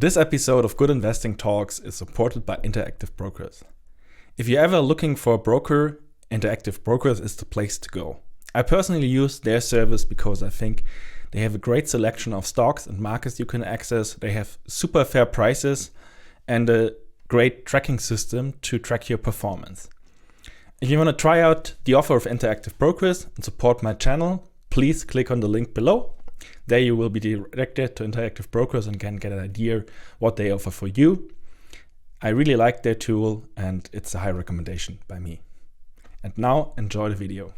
This episode of Good Investing Talks is supported by Interactive Brokers. If you're ever looking for a broker, Interactive Brokers is the place to go. I personally use their service because I think they have a great selection of stocks and markets you can access. They have super fair prices and a great tracking system to track your performance. If you want to try out the offer of Interactive Brokers and support my channel, please click on the link below. There you will be directed to Interactive Brokers and can get an idea what they offer for you. I really like their tool and it's a high recommendation by me. And now enjoy the video.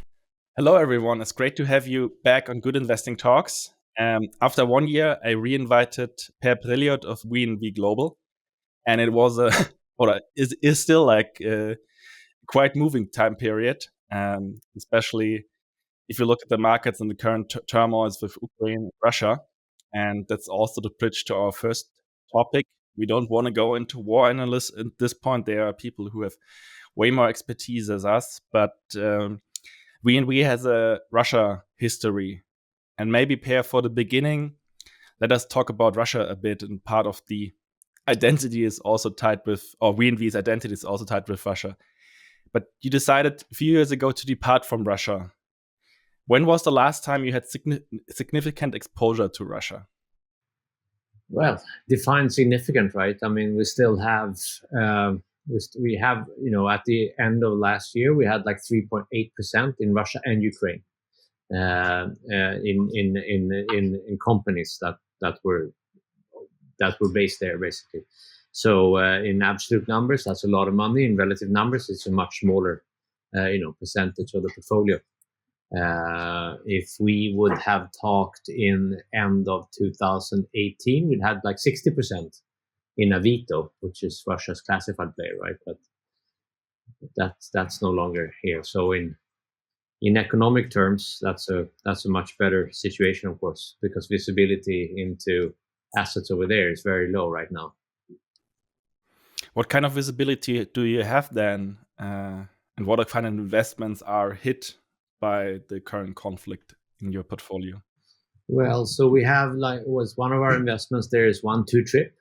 Hello everyone, it's great to have you back on Good Investing Talks. After 1 year, I re-invited Brilloth of VNV Global, and it was is still like a quite moving time period, especially if you look at the markets and the current turmoils with Ukraine and Russia. And that's also the bridge to our first topic. We don't want to go into war analysis at this point. There are people who have way more expertise as us, but VNV has a Russia history. And maybe Per, for the beginning, let us talk about Russia a bit, and part of the identity is also tied with, or VNV's identity is also tied with Russia. But you decided a few years ago to depart from Russia. When was the last time you had significant exposure to Russia? Well, define significant, right? I mean, we still have, we have, at the end of last year, we had like 3.8% in Russia and Ukraine, in companies that were based there, basically. So in absolute numbers, that's a lot of money. In relative numbers, it's a much smaller, percentage of the portfolio. If we would have talked in end of 2018, we'd had like 60% in Avito, which is Russia's classified player, right? But that's no longer here. So in economic terms, that's a much better situation, of course, because visibility into assets over there is very low right now. What kind of visibility do you have then, and what kind of investments are hit by the current conflict in your portfolio? Well, so we have one of our investments there is 1-2trip.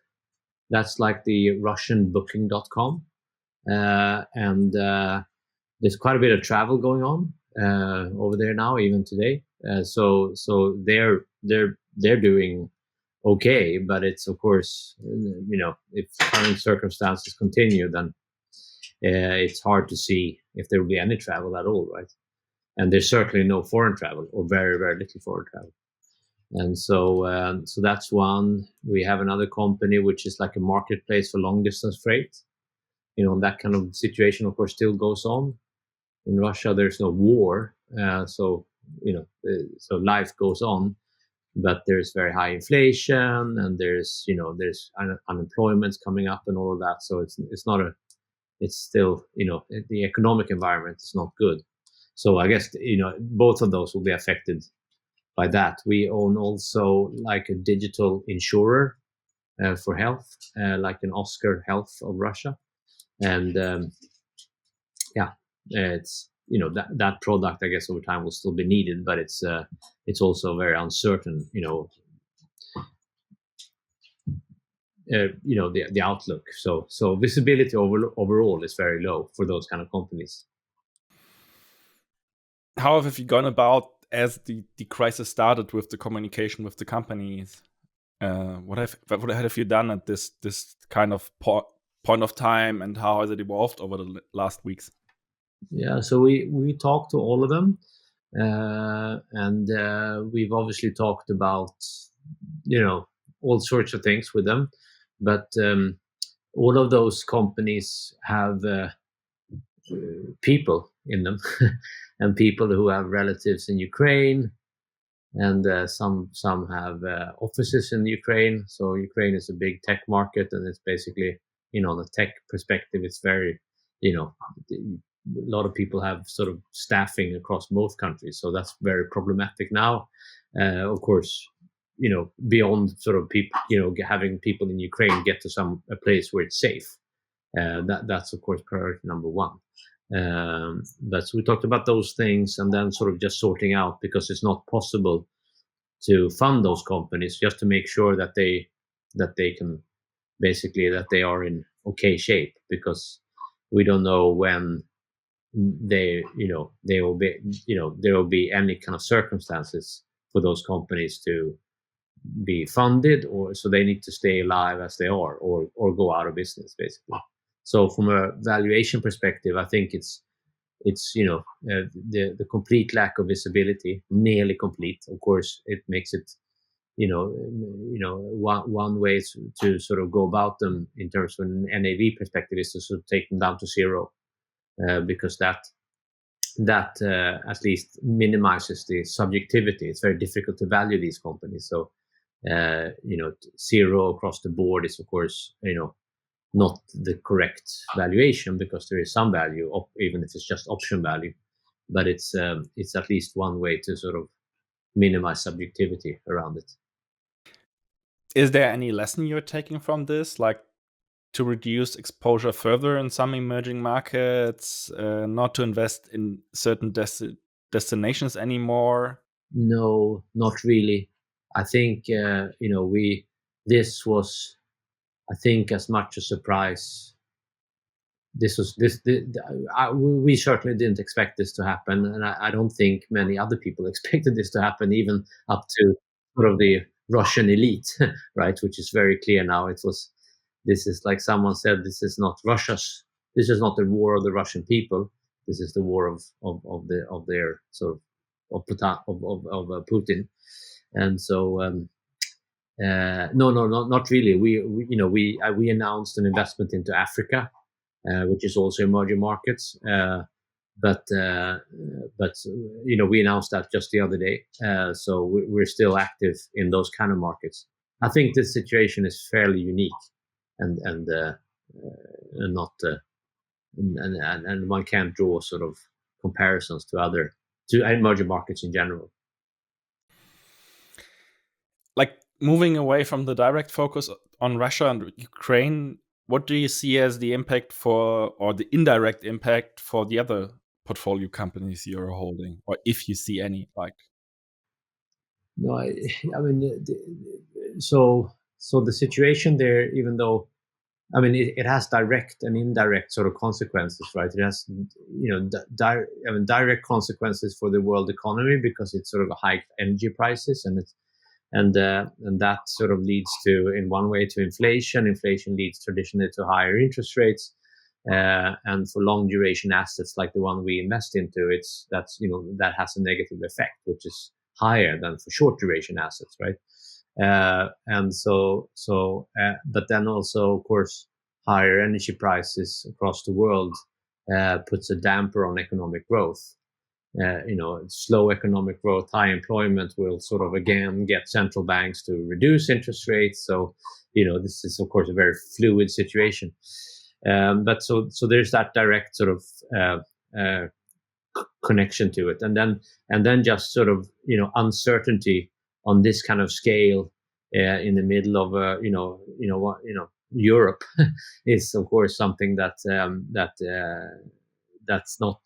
That's like the Russian booking.com. And there's quite a bit of travel going on over there now, even today. So they're doing okay, but it's, of course, if current circumstances continue, then it's hard to see if there will be any travel at all, right? And there's certainly no foreign travel, or very, very little foreign travel. And so that's one. We have another company which is like a marketplace for long distance freight. That kind of situation, of course, still goes on. In Russia, there's no war, so life goes on, but there's very high inflation, and there's unemployment coming up and all of that. So it's still the economic environment is not good. So I guess, both of those will be affected by that. We own also like a digital insurer for health, like an Oscar Health of Russia. And it's, that product, I guess, over time will still be needed, but it's also very uncertain, the outlook. So visibility overall is very low for those kind of companies. How have you gone about as the crisis started with the communication with the companies? What have you done at this kind of point of time, and how has it evolved over the last weeks? Yeah, so we talked to all of them, and we've obviously talked about all sorts of things with them, but all of those companies have people in them. And people who have relatives in Ukraine, and some have offices in Ukraine. So Ukraine is a big tech market, and it's basically, the tech perspective, it's very, a lot of people have sort of staffing across both countries. So that's very problematic now. Of course, beyond sort of people, having people in Ukraine get to a place where it's safe. That's of course priority number one. But so we talked about those things, and then sort of just sorting out, because it's not possible to fund those companies, just to make sure that they can basically that they are in okay shape, because we don't know when there will be any kind of circumstances for those companies to be funded, or so they need to stay alive as they are, or go out of business, basically. So from a valuation perspective, I think it's the complete lack of visibility, nearly complete. Of course, it makes it one way to sort of go about them in terms of an NAV perspective is to sort of take them down to zero, because that at least minimizes the subjectivity. It's very difficult to value these companies. So zero across the board is, of course, not the correct valuation, because there is some value, even if it's just option value. But it's at least one way to sort of minimize subjectivity around it. Is there any lesson you're taking from this, like to reduce exposure further in some emerging markets, not to invest in certain destinations anymore? No, not really. I think this was, I think, as much a surprise. We certainly didn't expect this to happen, and I don't think many other people expected this to happen, even up to sort of the Russian elite, right? Which is very clear now. This is like someone said, this is not the war of the Russian people. This is the war of their sort of Putin. And so no, not really. We announced an investment into Africa, which is also emerging markets. But we announced that just the other day. So we're still active in those kind of markets. I think this situation is fairly unique, and not and one can't draw sort of comparisons to emerging markets in general. Like, moving away from the direct focus on Russia and Ukraine, what do you see as the impact or the indirect impact for the other portfolio companies you're holding, or if you see any? No, I mean, so the situation there, even though, I mean, it has direct and indirect sort of consequences, right? It has, direct consequences for the world economy, because it's sort of hiked energy prices, and that sort of leads to, in one way, to inflation. Inflation leads traditionally to higher interest rates, and for long duration assets like the one we invest into, that has a negative effect, which is higher than for short duration assets, right? But then also, of course, higher energy prices across the world puts a damper on economic growth. Slow economic growth, high employment will sort of again get central banks to reduce interest rates. So, this is, of course, a very fluid situation. But so there's that direct sort of connection to it, and then just sort of uncertainty on this kind of scale in the middle of Europe is, of course, something that's not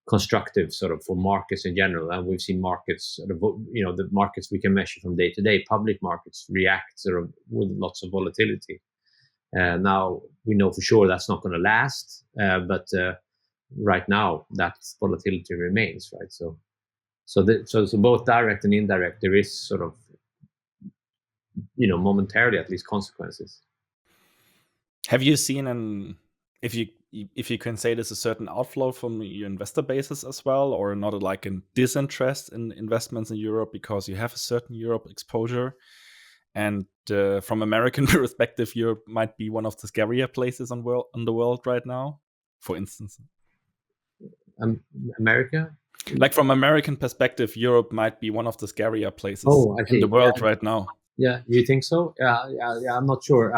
constructive sort of for markets in general. And we've seen markets, the markets we can measure from day to day, public markets, react sort of with lots of volatility. Now we know for sure that's not going to last, but right now that volatility remains, right? So both direct and indirect, there is sort of, momentarily at least, consequences. Have you seen if you can say this, a certain outflow from your investor bases as well, or not, like a disinterest in investments in Europe because you have a certain Europe exposure? And from American perspective, Europe might be one of the scarier places in the world right now, for instance. America? Like, from American perspective, Europe might be one of the scarier places in the world right now. Yeah, you think so? Yeah. I'm not sure.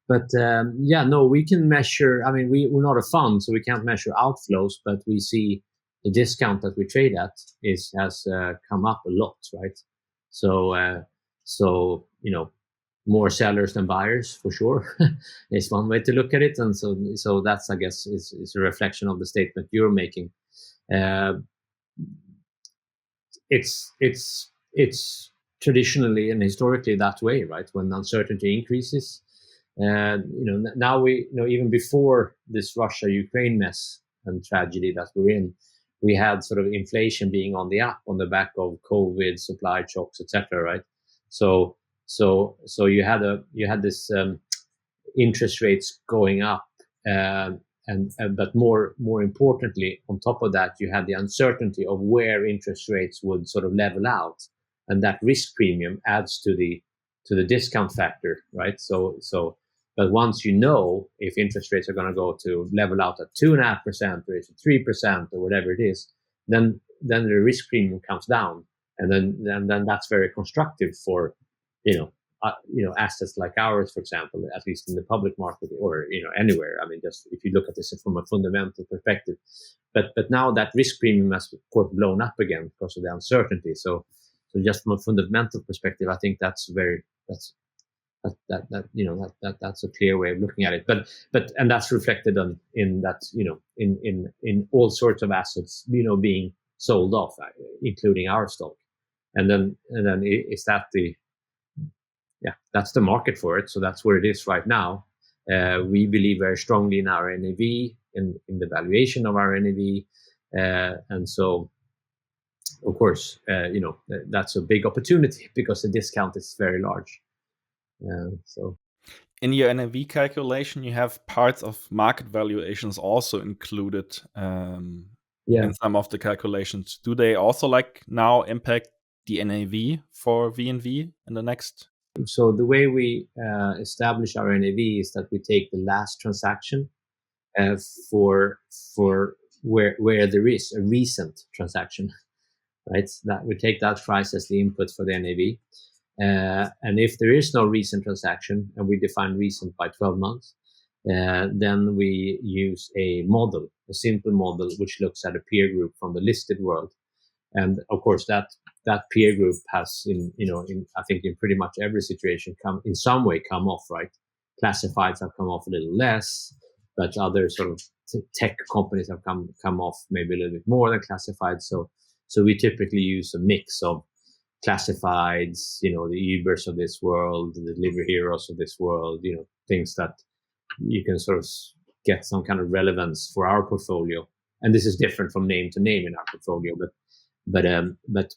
No, we can measure. I mean, we're not a fund, so we can't measure outflows, but we see the discount that we trade at has come up a lot, right? So more sellers than buyers, for sure, is one way to look at it. And so that's, I guess, is a reflection of the statement you're making. It's traditionally and historically that way, right? When uncertainty increases, now even before this Russia-Ukraine mess and tragedy that we're in, we had sort of inflation being on the up on the back of COVID, supply shocks, etc. Right? So you had this interest rates going up, but more importantly, on top of that, you had the uncertainty of where interest rates would sort of level out, and that risk premium adds to the discount factor, right? But once you know if interest rates are going to go to level out at 2.5% or 3% or whatever it is, then the risk premium comes down, and then that's very constructive for assets like ours, for example, at least in the public market or anywhere. I mean, just if you look at this from a fundamental perspective, but now that risk premium has of course blown up again because of the uncertainty. So just from a fundamental perspective, I think that's a clear way of looking at it. But and that's reflected in that in all sorts of assets being sold off, including our stock, and then is that that's the market for it. So that's where it is right now. We believe very strongly in our NAV, in the valuation of our NAV, and so of course that's a big opportunity because the discount is very large. So in your NAV calculation, you have parts of market valuations also included in some of the calculations. Do they also now impact the NAV for VNV in the next? So the way we establish our NAV is that we take the last transaction for where there is a recent transaction, right? That we take that price as the input for the NAV. And if there is no recent transaction, and we define recent by 12 months, then we use a simple model, which looks at a peer group from the listed world. And of course, that peer group has, I think in pretty much every situation, come off, right? Classifieds have come off a little less, but other sort of tech companies have come off maybe a little bit more than classifieds. So we typically use a mix of classifieds, the Ubers of this world, the delivery heroes of this world, things that you can sort of get some kind of relevance for our portfolio. And this is different from name to name in our portfolio, but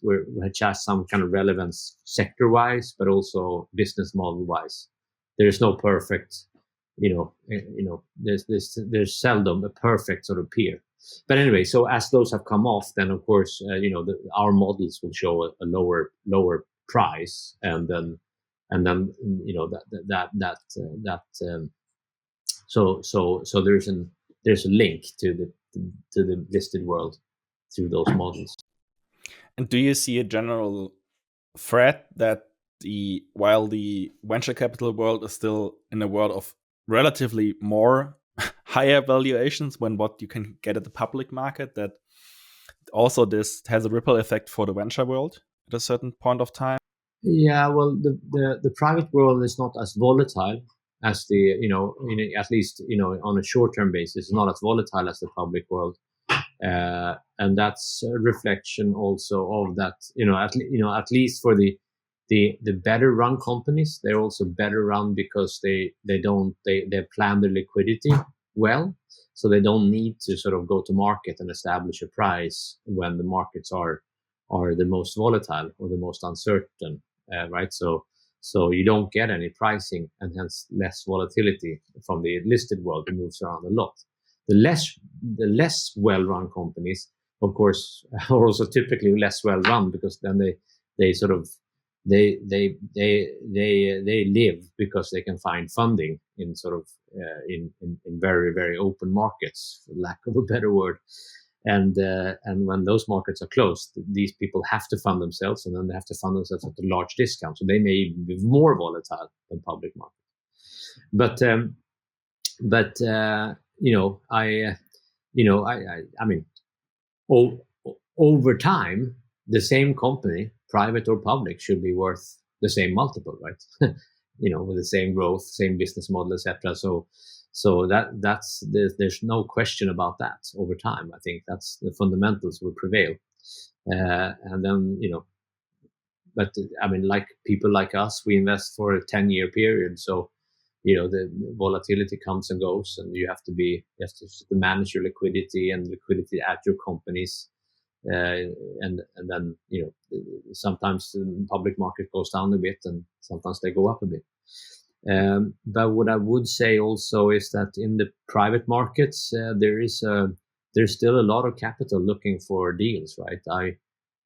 we has some kind of relevance sector-wise, but also business model-wise. There is no perfect, there's seldom a perfect sort of peer. But anyway, so as those have come off, then of course, our models will show a lower price, and then so there's a link to the listed world through those models. And do you see a general threat that while the venture capital world is still in a world of relatively more higher valuations when what you can get at the public market, that also this has a ripple effect for the venture world at a certain point of time? Yeah, well, the private world is not as volatile as the at least on a short-term basis, not as volatile as the public world, and that's a reflection also of that. At least for the better run companies, they're also better run because they plan their liquidity well, so they don't need to sort of go to market and establish a price when the markets are the most volatile or the most uncertain, right? So you don't get any pricing and hence less volatility from the listed world. It moves around a lot. The less well-run companies, of course, are also typically less well-run because then they sort of they live because they can find funding in sort of in very, very open markets, for lack of a better word. And when those markets are closed, these people have to fund themselves, and then they have to fund themselves at a large discount. So they may even be more volatile than public markets. I mean, over time, the same company, private or public, should be worth the same multiple, right? With the same growth, same business model, etc. So there's no question about that over time. I think that's the fundamentals will prevail, and then but I mean, like people like us, we invest for a 10-year period. So, the volatility comes and goes, and you have to manage your liquidity and liquidity at your companies. And then, sometimes the public market goes down a bit and sometimes they go up a bit. But what I would say also is that in the private markets, there's still a lot of capital looking for deals, right?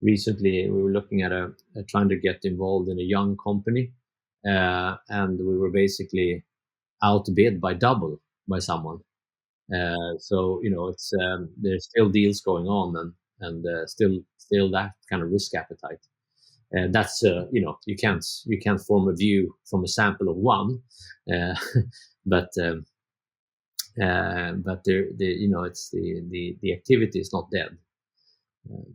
Recently we were looking at trying to get involved in a young company, and we were basically outbid by double by someone. So it's there's still deals going on, and still that kind of risk appetite. And that's you can't form a view from a sample of one, uh, but it's the activity is not dead. Uh,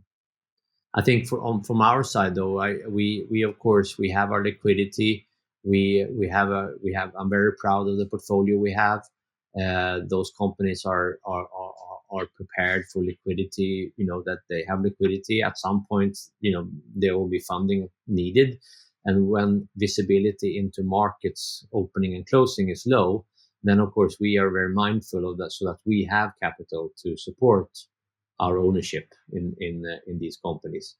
I think from our side though, we of course we have our liquidity. I'm very proud of the portfolio we have. Those companies are prepared for liquidity. That they have liquidity at some point. There will be funding needed, and when visibility into markets opening and closing is low, then of course we are very mindful of that, so that we have capital to support our ownership in these companies.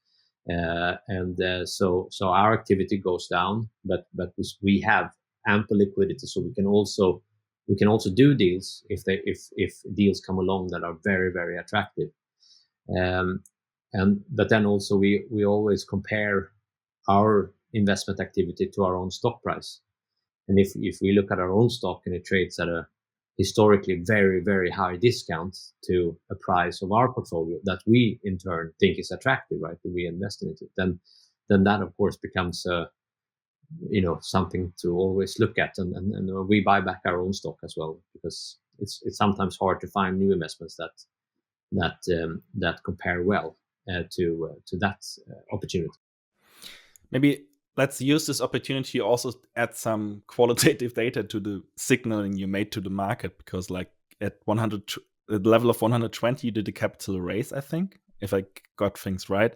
So our activity goes down, but we have ample liquidity, so we can also do deals if deals come along that are very, very attractive. But then also we always compare our investment activity to our own stock price. And if we look at our own stock and it trades at a historically very, very high discount to a price of our portfolio that we in turn think is attractive, right? That we invest in it, then that of course becomes something to always look at, and we buy back our own stock as well, because it's sometimes hard to find new investments that compare well to that opportunity. Maybe let's use this opportunity also to add some qualitative data to the signaling you made to the market, because like at the level of 120, you did a capital raise, I think, if I got things right.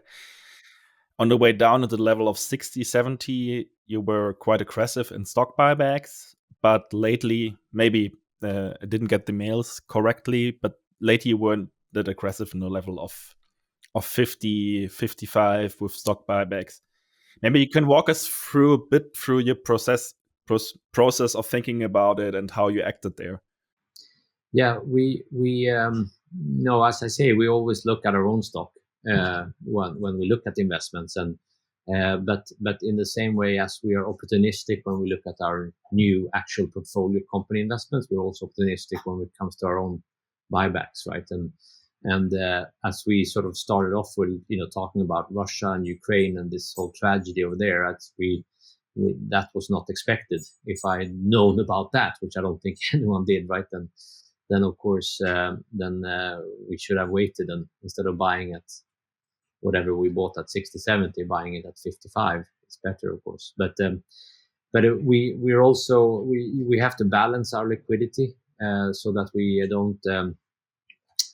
On the way down at the level of 60, 70, you were quite aggressive in stock buybacks. But lately, maybe I didn't get the mails correctly, but lately you weren't that aggressive in the level of 50, 55 with stock buybacks. Maybe you can walk us through a bit through your process of thinking about it and how you acted there. Yeah, we no, as I say, we always look at our own stock when we look at investments, and but in the same way as we are opportunistic when we look at our new actual portfolio company investments, we're also opportunistic when it comes to our own buybacks, right? And as we sort of started off with, talking about Russia and Ukraine and this whole tragedy over there, that was not expected. If I had known about that, which I don't think anyone did, right? Then of course, we should have waited, and instead of buying at whatever we bought at 60, 70, buying it at 55, it's better, of course. But we're also we have to balance our liquidity so that we don't.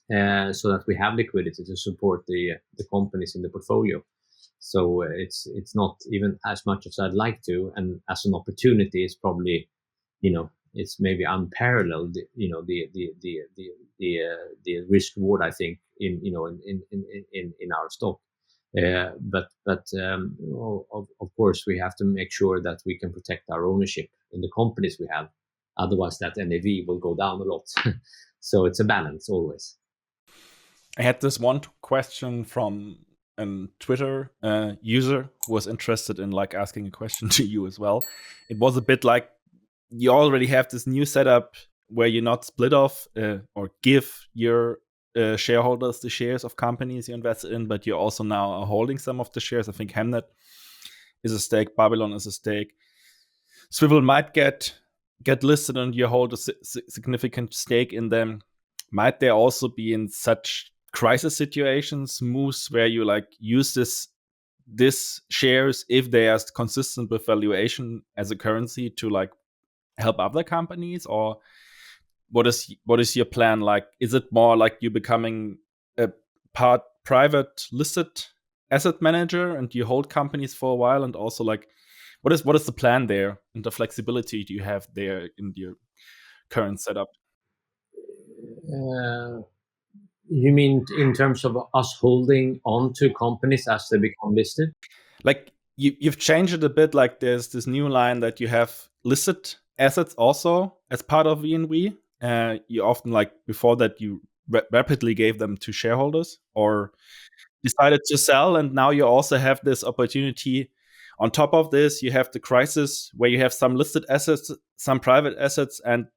So that we have liquidity to support the companies in the portfolio. So it's not even as much as I'd like to, and as an opportunity, it's probably, it's maybe unparalleled. The risk reward, I think, in our stock. But of course we have to make sure that we can protect our ownership in the companies we have. Otherwise, that NAV will go down a lot. So it's a balance always. I had this one question from a Twitter user who was interested in like asking a question to you as well. It was a bit like you already have this new setup where you're not split off or give your shareholders the shares of companies you invested in, but you also now are holding some of the shares. I think Hemnet is a stake, Babylon is a stake. Swivel might get listed and you hold a significant stake in them. Might there also be in such crisis situations moves where you like use this shares, if they are consistent with valuation, as a currency to like help other companies? Or what is your plan? Like, is it more like you becoming a part private listed asset manager and you hold companies for a while? And also, like, what is the plan there and the flexibility do you have there in your current setup? You mean in terms of us holding on to companies as they become listed? Like, you've changed it a bit. Like, there's this new line that you have listed assets also as part of VNV. You often, like, before that, you rapidly gave them to shareholders or decided to sell, and now you also have this opportunity. On top of this, you have the crisis where you have some listed assets, some private assets, and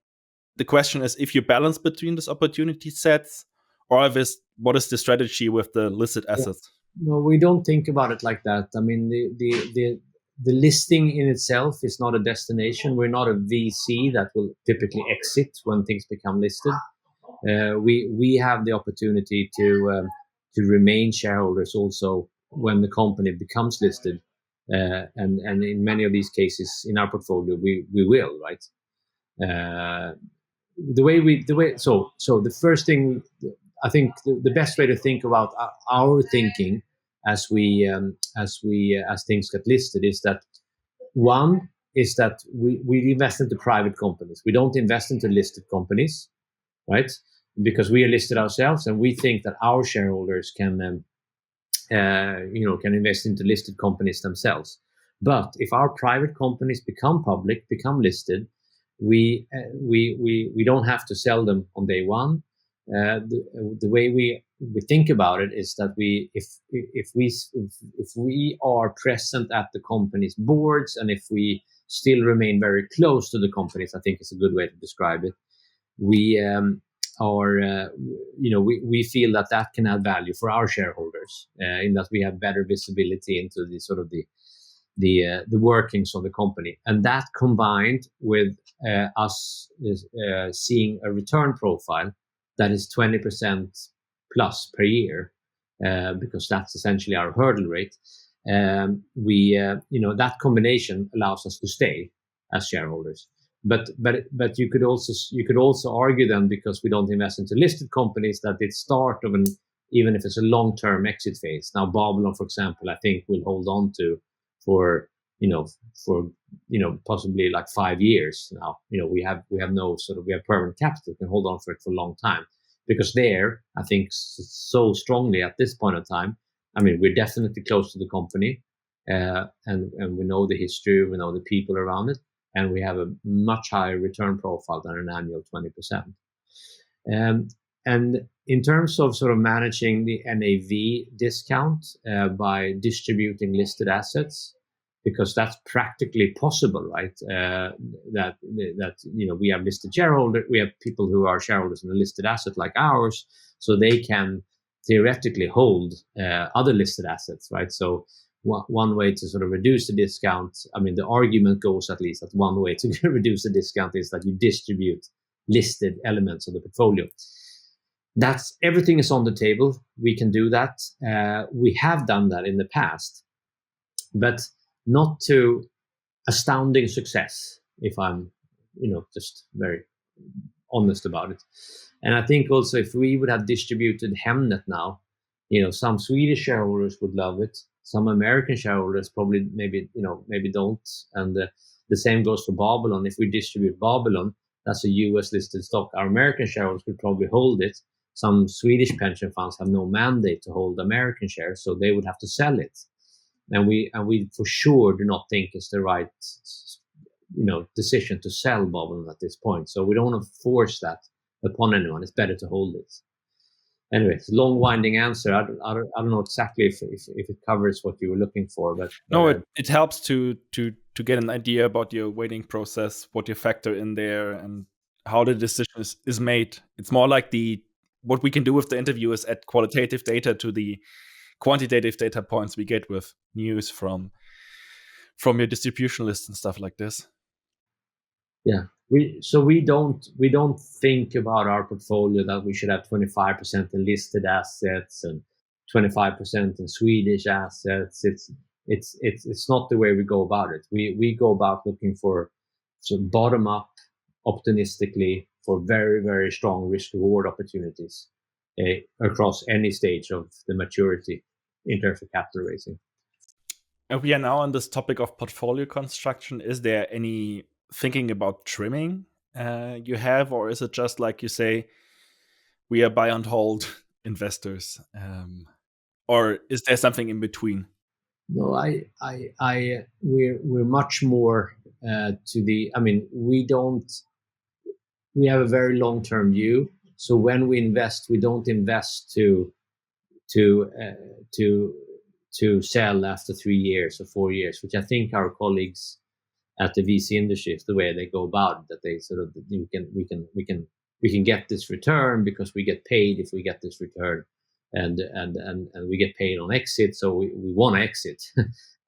the question is if you balance between these opportunity sets, or if it's, what is the strategy with the listed assets? No, we don't think about it like that. I mean, the listing in itself is not a destination. We're not a VC that will typically exit when things become listed. We have the opportunity to remain shareholders also when the company becomes listed, and in many of these cases in our portfolio we will, right. So the first thing, I think the best way to think about our thinking as things get listed is that one is that we invest into private companies. We don't invest into listed companies, right? Because we are listed ourselves, and we think that our shareholders can invest into listed companies themselves. But if our private companies become public, become listed, we don't have to sell them on day one. The way we think about it is that if we are present at the company's boards, and if we still remain very close to the companies, I think is a good way to describe it. We we feel that can add value for our shareholders, in that we have better visibility into the sort of the workings of the company, and that combined with us seeing a return profile that is 20% plus per year, because that's essentially our hurdle rate. That combination allows us to stay as shareholders. But you could also argue then, because we don't invest into listed companies, that it's start of even if it's a long-term exit phase. Now Babylon, for example, I think will hold on to for possibly like 5 years now. We have permanent capital, can hold on for it for a long time, because there, I think so strongly at this point in time, I mean, we're definitely close to the company, and we know the history, we know the people around it, and we have a much higher return profile than an annual 20%. And in terms of sort of managing the NAV discount by distributing listed assets, because that's practically possible, right? That we have listed shareholders, we have people who are shareholders in a listed asset like ours, so they can theoretically hold other listed assets, right? So one way to sort of reduce the discount, I mean, the argument goes at least that one way to reduce the discount is that you distribute listed elements of the portfolio. Everything is on the table. We can do that. We have done that in the past, but not to astounding success, if I'm, just very honest about it. And I think also if we would have distributed Hemnet now, some Swedish shareholders would love it. Some American shareholders probably maybe don't. And the same goes for Babylon. If we distribute Babylon, that's a US listed stock. Our American shareholders would probably hold it. Some Swedish pension funds have no mandate to hold American shares, so they would have to sell it. And we for sure do not think it's the right decision to sell Babylon at this point. So we don't want to force that upon anyone. It's better to hold it. Anyway, it's a long winding answer. I don't know exactly if it covers what you were looking for, but no, it helps to get an idea about your weighting process, what you factor in there, and how the decision is made. It's more like what we can do with the interview is add qualitative data to the quantitative data points we get with news from your distribution list and stuff like this. Yeah, we don't think about our portfolio that we should have 25% in listed assets and 25% in Swedish assets. It's not the way we go about it. We go about looking for some bottom up, optimistically, for very, very strong risk reward opportunities across any stage of the maturity in terms of capital raising. And we are now on this topic of portfolio construction. Is there any thinking about trimming you have, or is it just like you say, we are buy and hold investors, or is there something in between? No, we're much more to the. I mean, we have a very long-term view. So when we invest, we don't invest to sell after 3 years or 4 years, which I think our colleagues at the VC industry is the way they go about it, that they sort of we can get this return because we get paid if we get this return, and we get paid on exit, so we want to exit.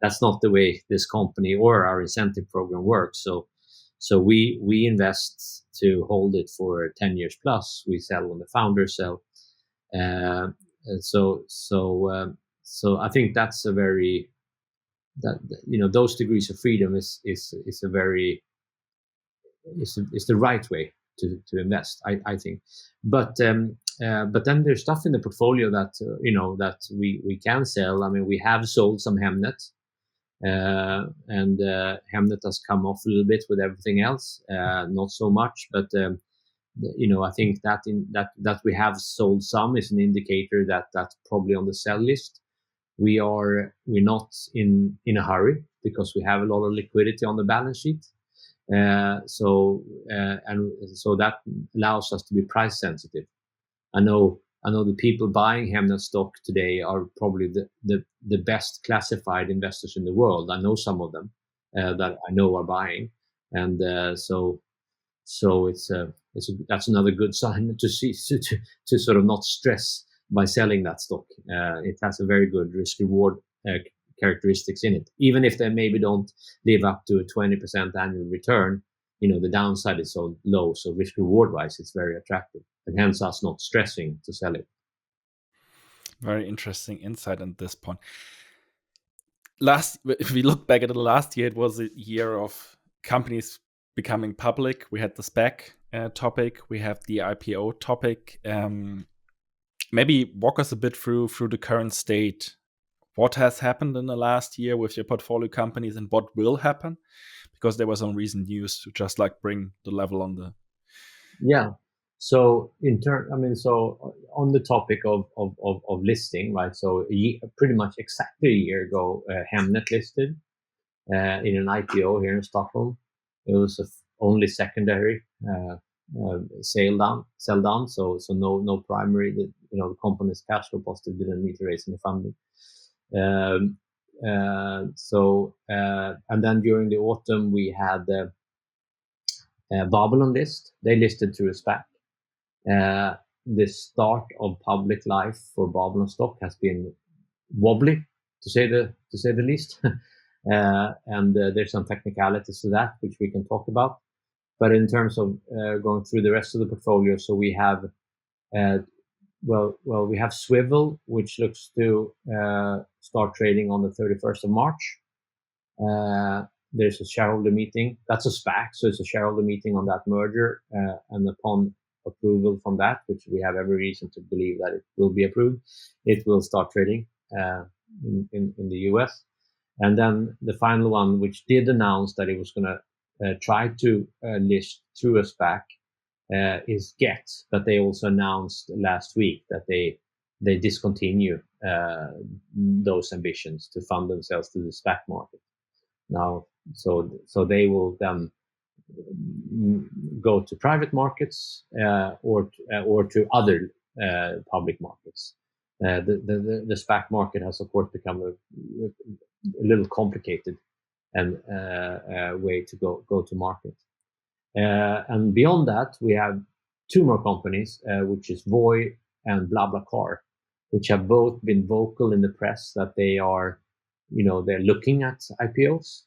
That's not the way this company or our incentive program works. So we invest to hold it for 10 years plus. We sell when the founders sell. So I think that's a very those degrees of freedom is a very is the right way to invest, I think. But then there's stuff in the portfolio that that we can sell. I mean, we have sold some Hemnet, and Hemnet has come off a little bit with everything else, not so much, but I think that we have sold some is an indicator that that's probably on the sell list. We're not in a hurry because we have a lot of liquidity on the balance sheet. So that allows us to be price sensitive. I know the people buying Hemnet stock today are probably the best classified investors in the world. I know some of them that I know are buying, and so that's another good sign to see to sort of not stress by selling that stock. It has a very good risk reward characteristics in it, even if they maybe don't live up to a 20% annual return. The downside is so low, so risk reward wise it's very attractive, and hence us not stressing to sell it. Very interesting insight on this point. If we look back at the last year, it was a year of companies becoming public. We had the SPAC topic, we have the IPO topic. Maybe walk us a bit through the current state. What has happened in the last year with your portfolio companies, and what will happen? Because there was some recent news to just like bring the level on the. Yeah. So so on the topic of listing, right? So pretty much exactly a year ago, Hemnet listed in an IPO here in Stockholm. It was only secondary sell down. So no primary. The company's cash flow positive, didn't need to raise any funding. And then during the autumn we had Babylon list. They listed through a SPAC. The start of public life for Babylon stock has been wobbly, to say the least. And there's some technicalities to that which we can talk about. But in terms of going through the rest of the portfolio, so we have we have Swivel, which looks to start trading on the 31st of March. There's a shareholder meeting. That's a SPAC, so it's a shareholder meeting on that merger, and upon approval from that, which we have every reason to believe that it will be approved, it will start trading in the US. And then the final one, which did announce that it was going to try to list through a SPAC, is Get, but they also announced last week that they discontinue those ambitions to fund themselves to the SPAC market now. So they will then go to private markets or to other public markets. The SPAC market has of course become a little complicated and way to go to market. And beyond that, we have two more companies, which is Voi and BlaBlaCar, which have both been vocal in the press that they are, they're looking at IPOs,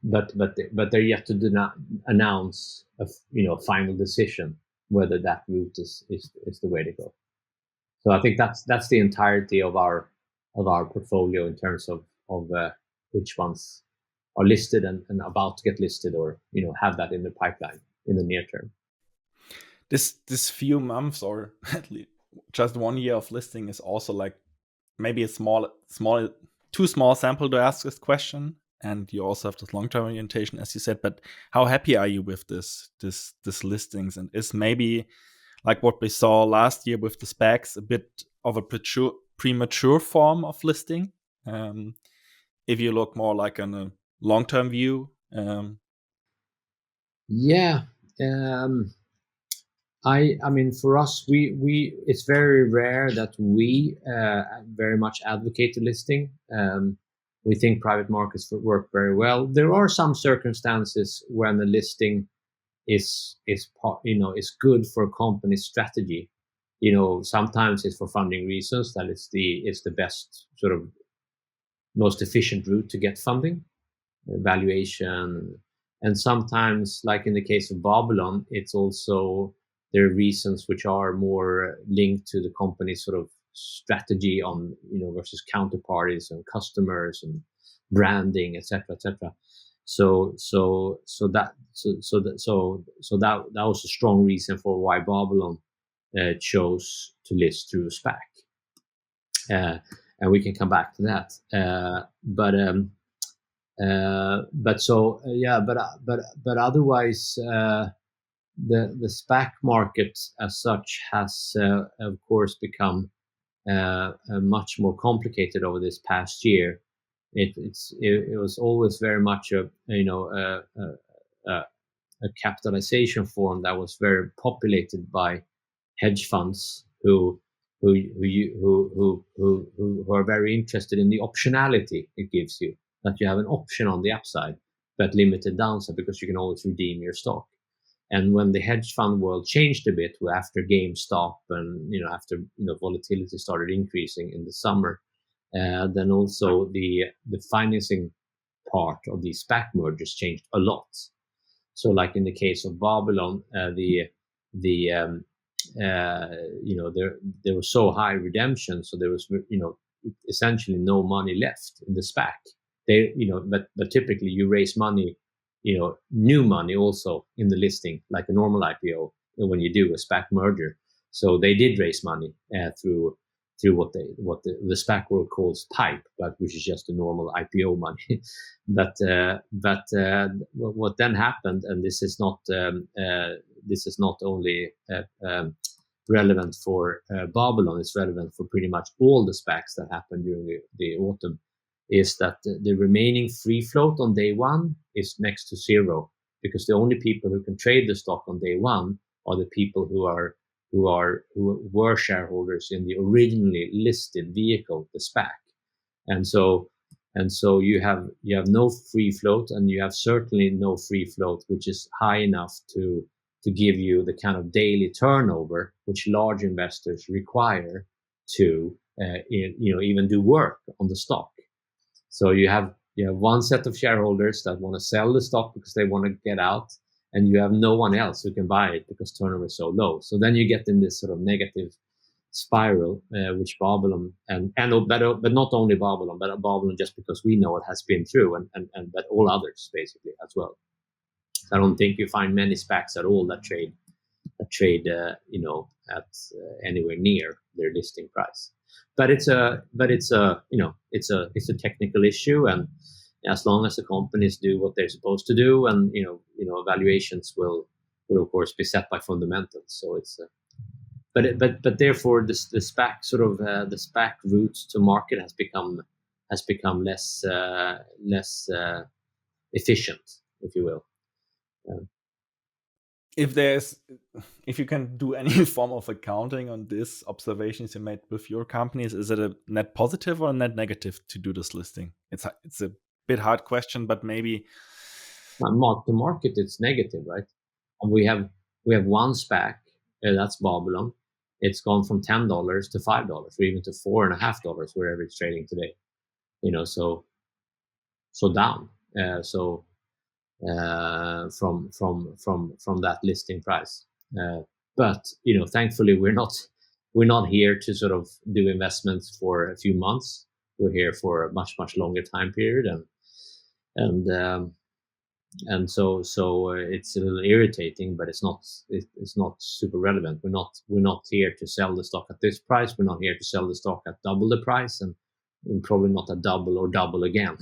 but they're yet to announce a final decision whether that route is the way to go. So I think that's the entirety of our portfolio in terms of which ones are listed and about to get listed, or have that in the pipeline in the near term. This few months, or just 1 year of listing is also like maybe a too small sample to ask this question. And you also have this long-term orientation, as you said. But how happy are you with this listings? And is maybe like what we saw last year with the SPACs a bit of a premature form of listing? If you look more like on a long-term view. Yeah. I mean, for us, we it's very rare that we very much advocate the listing. We think private markets work very well. There are some circumstances when the listing is good for a company's strategy. Sometimes it's for funding reasons, that it's the best sort of most efficient route to get funding, valuation, and sometimes, like in the case of Babylon, it's also there are reasons which are more linked to the company's sort of strategy on versus counterparties and customers and branding, etc., etc. That was a strong reason for why Babylon chose to list through a SPAC, and we can come back to that. But otherwise, the SPAC market as such has of course become much more complicated over this past year. It was always very much a capitalization form that was very populated by hedge funds who are very interested in the optionality it gives you, that you have an option on the upside but limited downside because you can always redeem your stock. And when the hedge fund world changed a bit after GameStop and after volatility started increasing in the summer, then also the financing part of these SPAC mergers changed a lot. So, like in the case of Babylon, there was so high redemption, so there was essentially no money left in the SPAC. But typically you raise money, new money also in the listing, like a normal IPO when you do a SPAC merger. So they did raise money through what the SPAC world calls PIPE, but which is just a normal IPO money. but what then happened, and this is not only relevant for Babylon, it's relevant for pretty much all the SPACs that happened during the autumn, is that the remaining free float on day one is next to zero, because the only people who can trade the stock on day one are the people who were shareholders in the originally listed vehicle, the SPAC. And so you have no free float, and you have certainly no free float which is high enough to give you the kind of daily turnover which large investors require to even do work on the stock. So you have one set of shareholders that want to sell the stock because they want to get out, and you have no one else who can buy it because turnover is so low. So then you get in this sort of negative spiral, which Babylon but not only Babylon, but Babylon, just because we know it, has been through, and but all others basically as well. I don't think you find many SPACs at all that trade at anywhere near their listing price. But it's a technical issue, and as long as the companies do what they're supposed to do, and valuations will of course be set by fundamentals. So it's but therefore the SPAC sort of the SPAC route to market has become less efficient, if you will. If you can do any form of accounting on this observations you made with your companies, is it a net positive or a net negative to do this listing? It's a bit hard question, but maybe mark to market, it's negative, right? And we have one SPAC, that's Babylon. It's gone from $10 to $5, or even to $4.50, wherever it's trading today. So down. From that listing price. But thankfully we're not here to sort of do investments for a few months. We're here for a much longer time period, and it's a little irritating, but it's not super relevant. We're not here to sell the stock at this price. We're not here to sell the stock at double the price, and probably not at double or double again,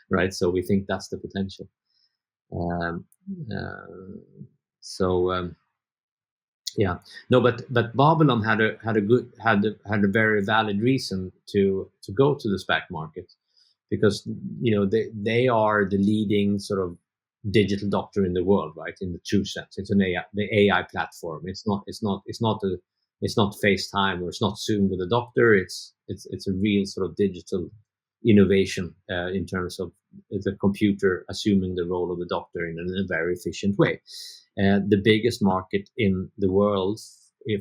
right? So we think that's the potential. Um, uh, so yeah, no, but Babylon had a very valid reason to go to the SPAC market, because they are the leading sort of digital doctor in the world, right? In the true sense, it's the AI platform. It's not FaceTime, or it's not Zoom with a doctor. It's a real sort of digital innovation in terms of the computer assuming the role of the doctor in a very efficient way. The biggest market in the world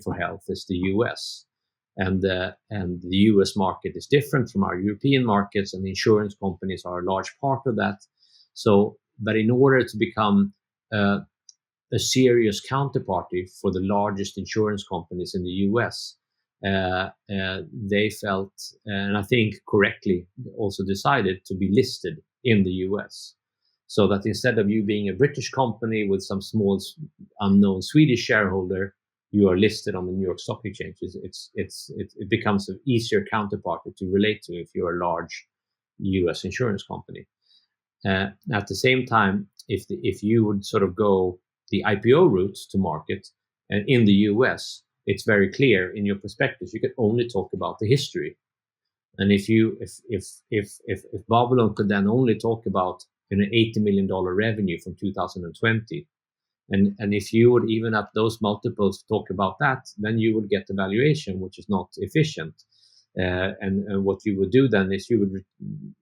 for health is the US. And the US market is different from our European markets, and the insurance companies are a large part of that. So, but in order to become a serious counterparty for the largest insurance companies in the US, they felt, and I think correctly, also decided to be listed in the US. So that instead of you being a British company with some small unknown Swedish shareholder, you are listed on the New York Stock Exchange. It becomes an easier counterparty to relate to if you're a large US insurance company. At the same time, if you would sort of go the IPO route to market in the US, it's very clear in your prospectus you can only talk about the history. And if Babylon could then only talk about $80 million revenue from 2020, and if you would even at those multiples talk about that, then you would get the valuation, which is not efficient. And what you would do then is you would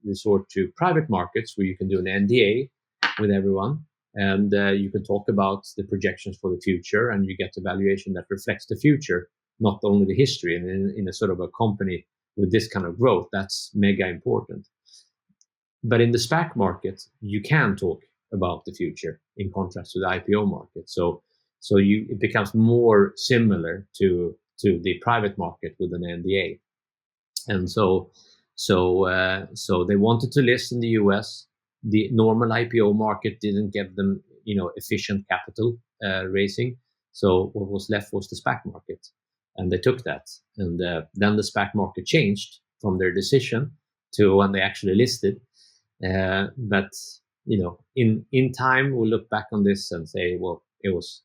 resort to private markets, where you can do an NDA with everyone, and you can talk about the projections for the future, and you get a valuation that reflects the future, not only the history. And in a sort of a company with this kind of growth, that's mega important. But in the SPAC market, you can talk about the future, in contrast to the IPO market. So it becomes more similar to the private market with an NDA. And so they wanted to list in the US. The normal IPO market didn't give them efficient capital raising. So what was left was the SPAC market, and they took that. And then the SPAC market changed from their decision to when they actually listed. But in time, we'll look back on this and say, well, it was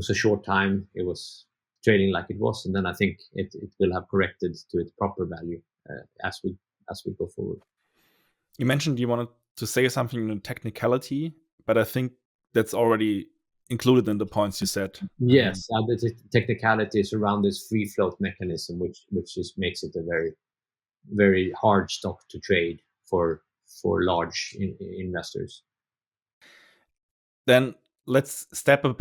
a short time. It was trading like it was, and then I think it will have corrected to its proper value as we go forward. You mentioned you wanted to say something in technicality, but I think that's already included in the points you said. Yes, the technicality is around this free float mechanism, which just makes it a very, very hard stock to trade for large investors. Then let's step a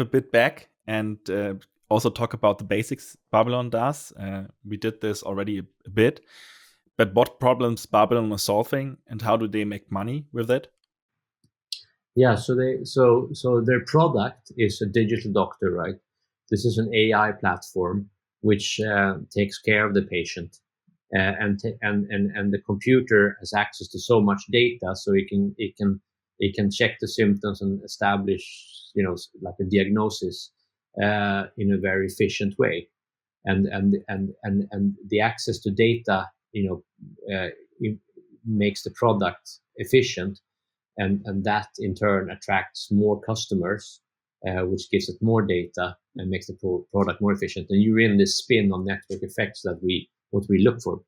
bit back and also talk about the basics Babylon does. We did this already a bit, but what problems Babylon is solving, and how do they make money with it? Yeah, so their product is a digital doctor, right? This is an AI platform which takes care of the patient, and the computer has access to so much data, so it can check the symptoms and establish like a diagnosis in a very efficient way, and the access to data makes the product efficient. And that in turn attracts more customers, which gives it more data and makes the product more efficient. And you're in this spin on network effects that we look for.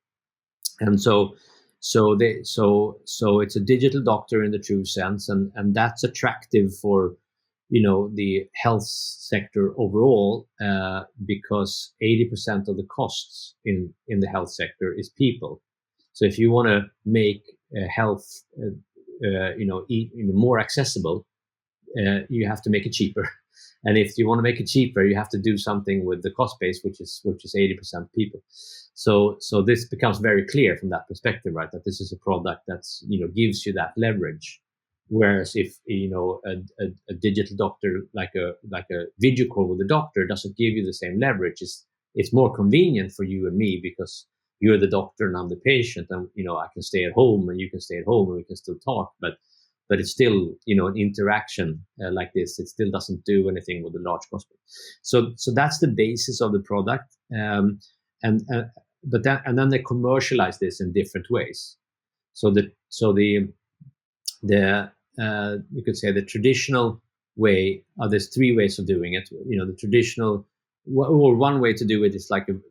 And so it's a digital doctor in the true sense, and that's attractive for the health sector overall, because 80% of the costs in the health sector is people. So if you want to make health more accessible, you have to make it cheaper. And if you want to make it cheaper, you have to do something with the cost base, which is 80% people. So this becomes very clear from that perspective, right? That this is a product that's gives you that leverage. Whereas if a digital doctor, like a video call with a doctor, doesn't give you the same leverage. It's more convenient for you and me because you're the doctor and I'm the patient, and I can stay at home and you can stay at home and we can still talk, but it's still an interaction like this. It still doesn't do anything with the large hospital. So that's the basis of the product, and then they commercialize this in different ways. So the you could say the traditional way. There's three ways of doing it. The traditional, or one way to do it is like in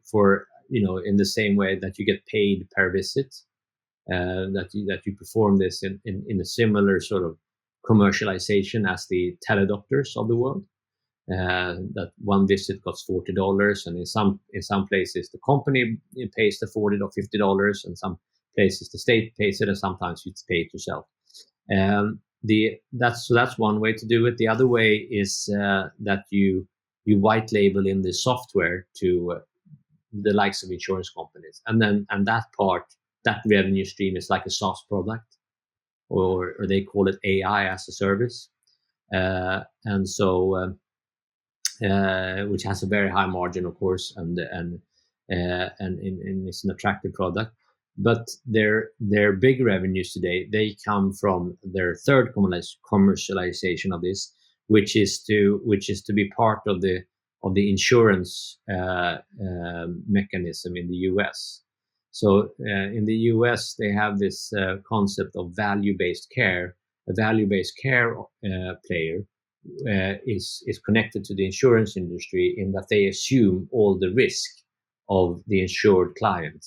the same way that you get paid per visit, that you perform this in a similar sort of commercialization as the teledoctors of the world. That one visit costs $40, and in some places the company pays the $40 or $50, and some places the state pays it, and sometimes it's paid yourself. That's one way to do it. The other way is that you white label in the software to the likes of insurance companies, and that revenue stream is like a SaaS product, or they call it AI as a service, and so which has a very high margin, of course, and it's an attractive product. But their big revenues today, they come from their third commercialization of this, which is to be part of the insurance mechanism in the US. So in the US, they have this concept of value-based care. A value-based care player is connected to the insurance industry in that they assume all the risk of the insured client.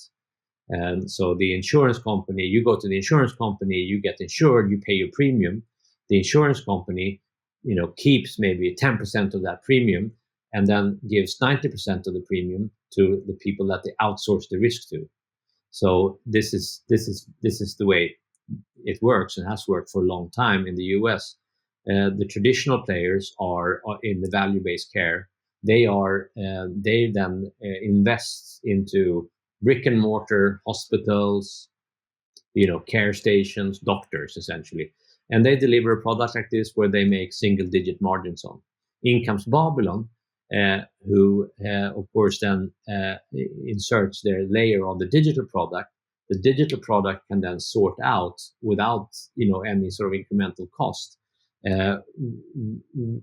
And so the insurance company, you go to the insurance company, you get insured, you pay your premium. The insurance company, keeps maybe 10% of that premium, and then gives 90% of the premium to the people that they outsource the risk to. So this is the way it works, and has worked for a long time in the US. The traditional players are in the value-based care. They then invest into brick and mortar hospitals, care stations, doctors, essentially. And they deliver a product like this where they make single-digit margins on. In comes Babylon, who, of course, then inserts their layer of the digital product. The digital product can then sort out, without any sort of incremental cost,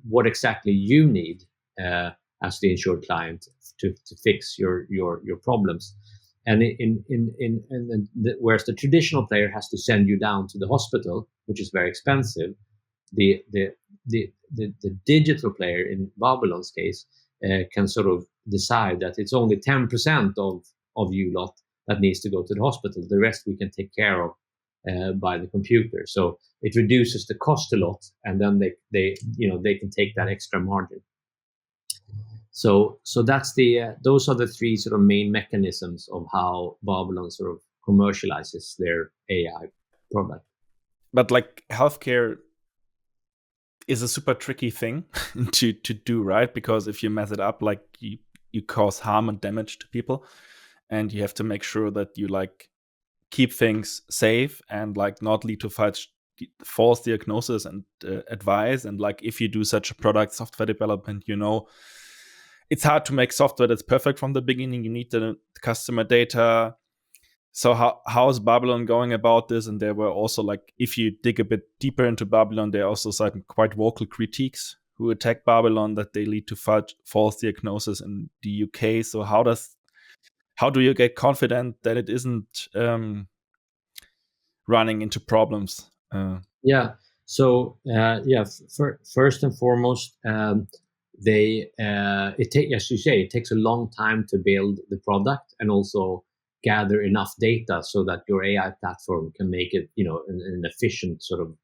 what exactly you need as the insured client to fix your problems. And whereas the traditional player has to send you down to the hospital, which is very expensive, the digital player, in Babylon's case, can sort of decide that it's only 10% of you lot that needs to go to the hospital. The rest we can take care of by the computer. So it reduces the cost a lot, and then they can take that extra margin. So that's those are the three sort of main mechanisms of how Babylon sort of commercializes their AI product. But like healthcare is a super tricky thing to do, right? Because if you mess it up, like you cause harm and damage to people, and you have to make sure that you like keep things safe and like not lead to false diagnosis and advice. And like if you do such a product, software development, it's hard to make software that's perfect from the beginning. You need the customer data. So how is Babylon going about this? And there were also, like, if you dig a bit deeper into Babylon, there are also some quite vocal critiques who attack Babylon that they lead to false diagnosis in the UK. So how do you get confident that it isn't running into problems? So first and foremost, as you say, it takes a long time to build the product and also gather enough data so that your AI platform can make it, an efficient sort of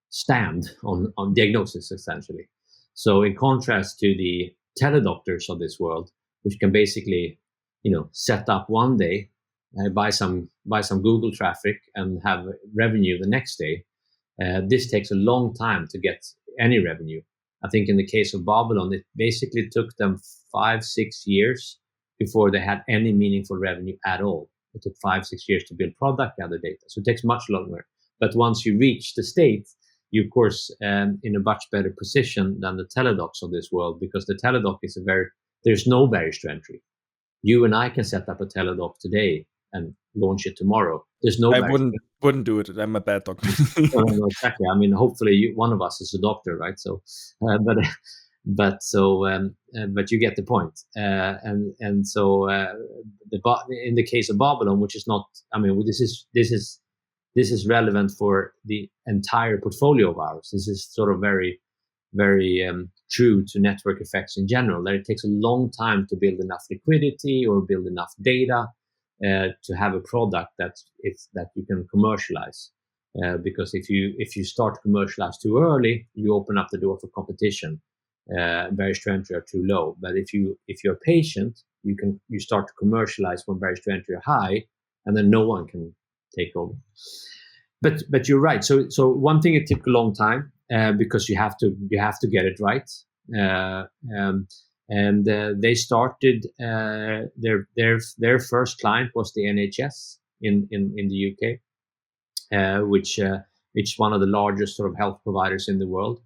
stand on diagnosis, essentially. So in contrast to the teledoctors of this world, which can basically, set up one day, buy some Google traffic and have revenue the next day, this takes a long time to get any revenue. I think in the case of Babylon, it basically took them 5-6 years before they had any meaningful revenue at all. It took 5-6 years to build product, gather data. So it takes much longer. But once you reach the state, you, of course, in a much better position than the teledocs of this world, because the teledoc is there's no barriers to entry. You and I can set up a teledoc today and launch it tomorrow. There's no I vaccine. wouldn't do it. I'm a bad doctor. No, exactly. I mean, hopefully one of us is a doctor, right? So, but you get the point. And so in the case of Babylon, which is not, I mean, this is relevant for the entire portfolio of ours. This is sort of very, very true to network effects in general. That it takes a long time to build enough liquidity or build enough data to have a product that you can commercialize. Because if you start to commercialize too early, you open up the door for competition. Barriers to entry are too low. But if you're patient, you start to commercialize when barriers to entry are high, and then no one can take over. But you're right. So one thing, it took a long time because you have to get it right. And they started their first client was the NHS in the UK, which is one of the largest sort of health providers in the world.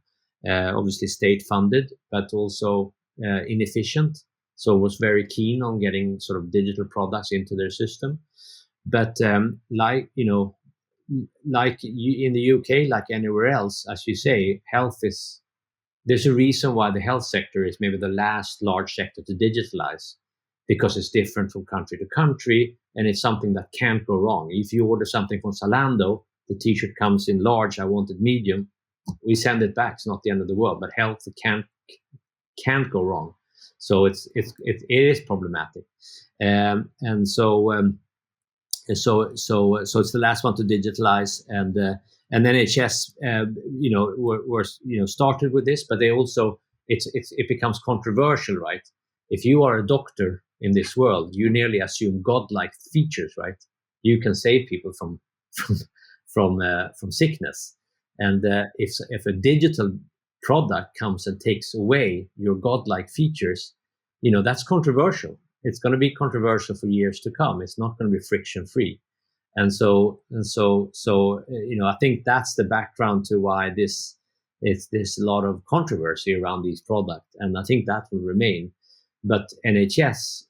Obviously state funded, but also inefficient. So was very keen on getting sort of digital products into their system. But like in the UK, like anywhere else, as you say, there's a reason why the health sector is maybe the last large sector to digitalize, because it's different from country to country, and it's something that can't go wrong. If you order something from Zalando, the t-shirt comes in large, I want it medium, we send it back. It's not the end of the world. But health can't go wrong. So it is problematic. And so it's the last one to digitalize, and NHS were started with this, but they also it becomes controversial, right? If you are a doctor in this world, you nearly assume godlike features, right? You can save people from sickness, and if a digital product comes and takes away your godlike features, that's controversial. It's going to be controversial for years to come. It's not going to be friction free. And so I think that's the background to why there's a lot of controversy around these products, and I think that will remain. But NHS,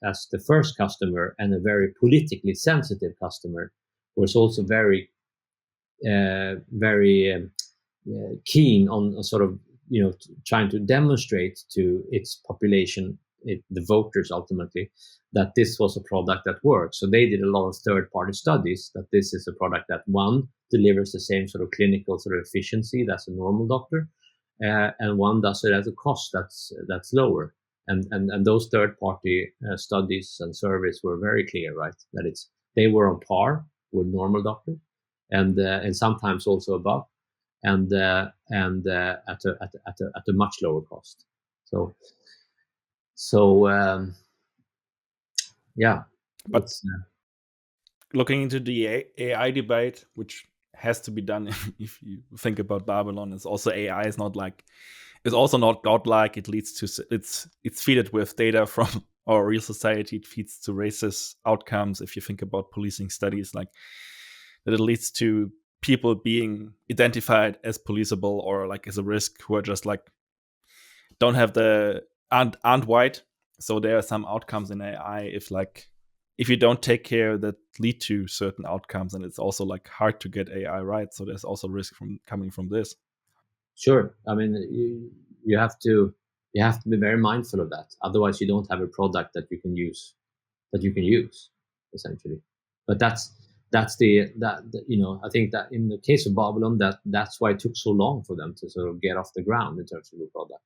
as the first customer and a very politically sensitive customer, was also very keen on sort of trying to demonstrate to its population, the voters ultimately, that this was a product that works. So they did a lot of third-party studies that this is a product that, one, delivers the same sort of clinical sort of efficiency that's a normal doctor, and one does it at a cost that's lower. And those third-party studies and surveys were very clear, right? That they were on par with normal doctors, and sometimes also above, and at a much lower cost. Yeah. But looking into the AI debate, which has to be done if you think about Babylon, is also AI is not like, it's also not godlike. It leads to it's fed with data from our real society. It feeds to racist outcomes. If you think about policing studies, like that, it leads to people being identified as policeable or like as a risk, who are just like don't have aren't white. So there are some outcomes in AI if you don't take care that lead to certain outcomes, and it's also like hard to get AI right. So there's also risk coming from this. Sure. I mean, you have to be very mindful of that. Otherwise, you don't have a product that you can use essentially. But that's I think that in the case of Babylon, that's why it took so long for them to sort of get off the ground in terms of the product.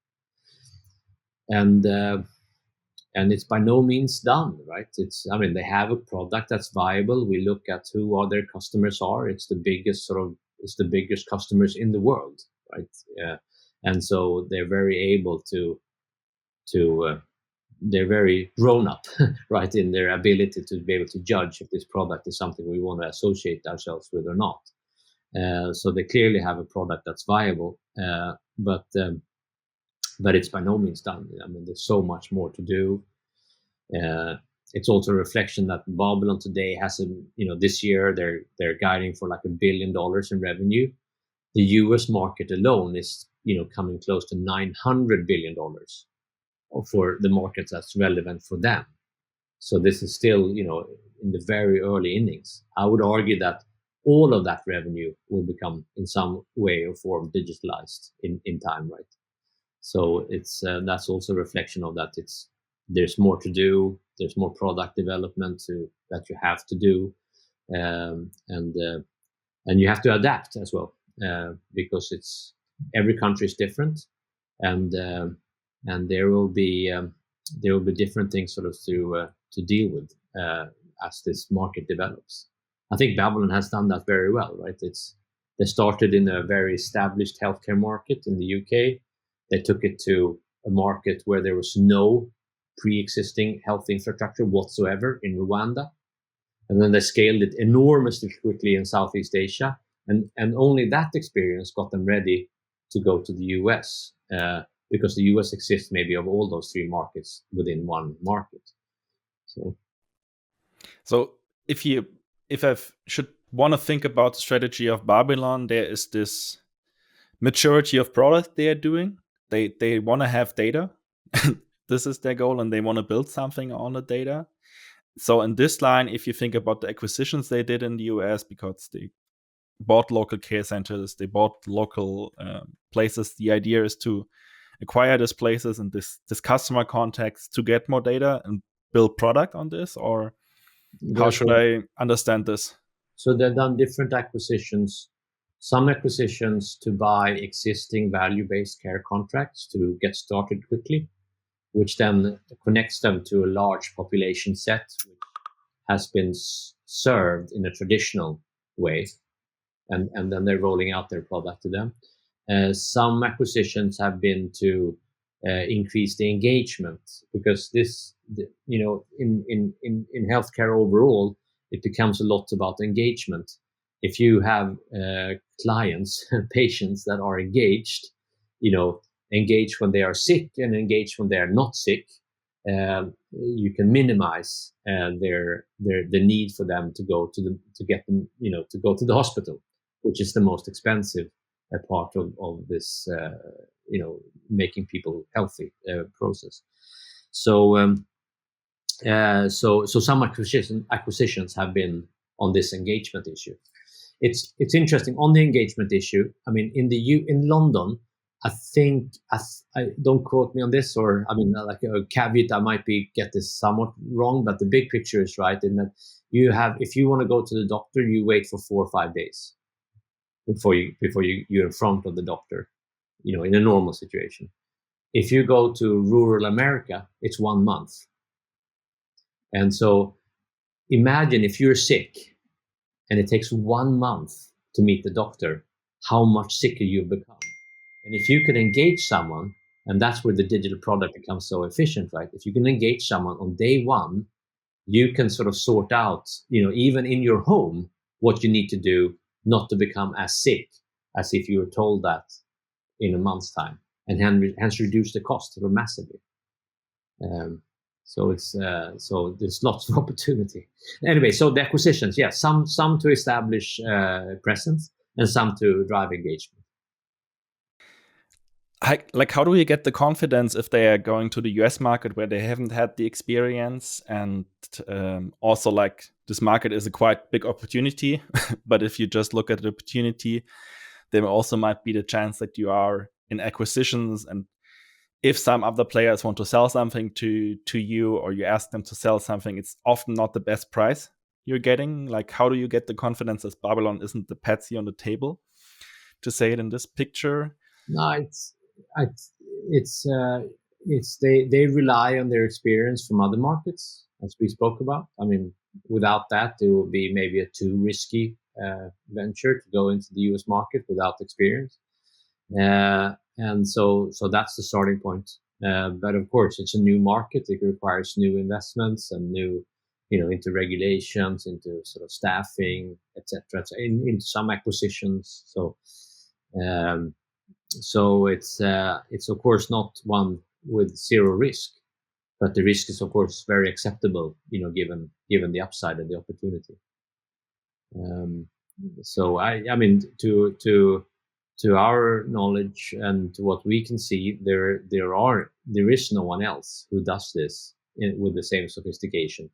And it's by no means done, right? They have a product that's viable. We look at who their customers are. It's the biggest customers in the world, right? And so they're very able to they're very grown up, right, in their ability to be able to judge if this product is something we want to associate ourselves with or not. So they clearly have a product that's viable, but it's by no means done. I mean, there's so much more to do. It's also a reflection that Babylon today has this year they're guiding for like $1 billion in revenue. The US market alone is coming close to $900 billion for the markets that's relevant for them. So this is still, in the very early innings. I would argue that all of that revenue will become in some way or form digitalized in time, right? So it's that's also a reflection of that. There's more to do. There's more product development that you have to do, and you have to adapt as well, because every country is different, and there will be different things sort of to deal with as this market develops. I think Babylon has done that very well, right? They started in a very established healthcare market in the UK. They took it to a market where there was no pre-existing health infrastructure whatsoever in Rwanda. And then they scaled it enormously quickly in Southeast Asia. And only that experience got them ready to go to the US, because the US exists maybe of all those three markets within one market. So if I should want to think about the strategy of Babylon, there is this maturity of product they are doing. They want to have data. This is their goal, and they want to build something on the data. So in this line, if you think about the acquisitions they did in the US, because they bought local care centers, they bought local places, the idea is to acquire these places and this customer context to get more data and build product on this, or how should I understand this? So they've done different acquisitions. Some acquisitions to buy existing value-based care contracts to get started quickly, which then connects them to a large population set, which has been served in a traditional way, and then they're rolling out their product to them. Some acquisitions have been to increase the engagement, because in healthcare overall, it becomes a lot about engagement. If you have clients, patients that are engaged when they are sick and engaged when they are not sick, you can minimize the need for them to go to the hospital, which is the most expensive part of this making people healthy process. So some acquisitions have been on this engagement issue. It's interesting on the engagement issue. I mean, in London, I think, I don't quote me on this, or like a caveat, I might get this somewhat wrong, but the big picture is right in that if you want to go to the doctor, you wait for 4 or 5 days before you're in front of the doctor, in a normal situation. If you go to rural America, it's 1 month. And so imagine if you're sick and it takes 1 month to meet the doctor, how much sicker you've become. And if you can engage someone, and that's where the digital product becomes so efficient, right? If you can engage someone on day one, you can sort of sort out, even in your home, what you need to do not to become as sick as if you were told that in a month's time, and hence reduce the cost massively. So there's lots of opportunity. Anyway, so the acquisitions, yeah, some to establish presence and some to drive engagement. How do you get the confidence if they are going to the US market where they haven't had the experience, and also this market is a quite big opportunity, but if you just look at the opportunity, there also might be the chance that you are in acquisitions, and if some other players want to sell something to you, or you ask them to sell something, it's often not the best price you're getting. How do you get the confidence that Babylon isn't the patsy on the table, to say it in this picture? No, they rely on their experience from other markets, as we spoke about. I mean, without that, it would be maybe a too risky venture to go into the US market without experience. And so that's the starting point. But of course, it's a new market. It requires new investments and new, into regulations, into sort of staffing, etc. Into some acquisitions. So it's of course not one with zero risk, but the risk is of course very acceptable, given the upside and the opportunity. So I mean, to our knowledge and to what we can see, there is no one else who does this with the same sophistication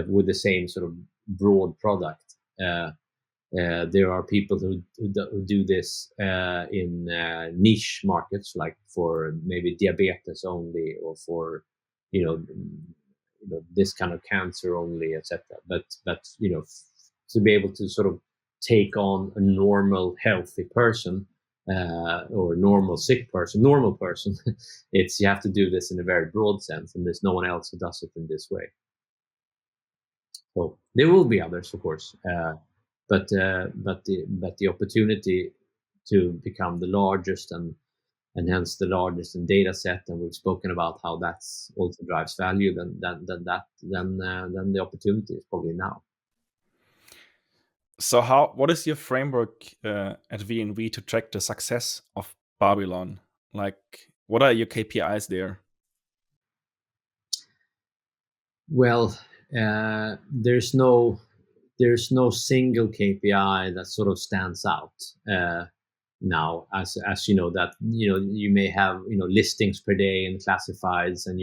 with the same sort of broad product. There are people who do this in niche markets, like for maybe diabetes only, or for this kind of cancer only, etc. But to be able to sort of take on a normal healthy person or normal person, it's you have to do this in a very broad sense, and there's no one else who does it in this way. So there will be others, of course. But the opportunity to become the largest and hence the largest in data set, and we've spoken about how that's also drives value, then the opportunity is probably now. So what is your framework at VNV to track the success of Babylon? Like, what are your KPIs there? Well, there's no single KPI that sort of stands out now, as you know, that you may have listings per day and classifieds, and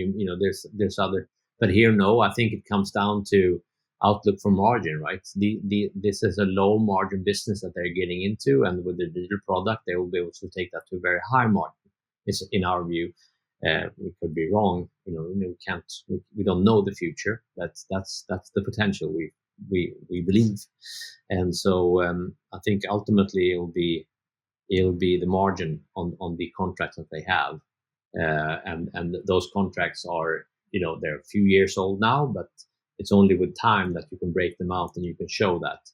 there's other, but here I think it comes down to outlook for margin, right? This is a low margin business that they're getting into, and with the digital product they will be able to take that to a very high margin. It's in our view. We could be wrong, we don't know the future, but that's the potential we believe. And so I think ultimately it'll be the margin on the contracts that they have, and those contracts are they're a few years old now, but it's only with time that you can break them out and you can show that.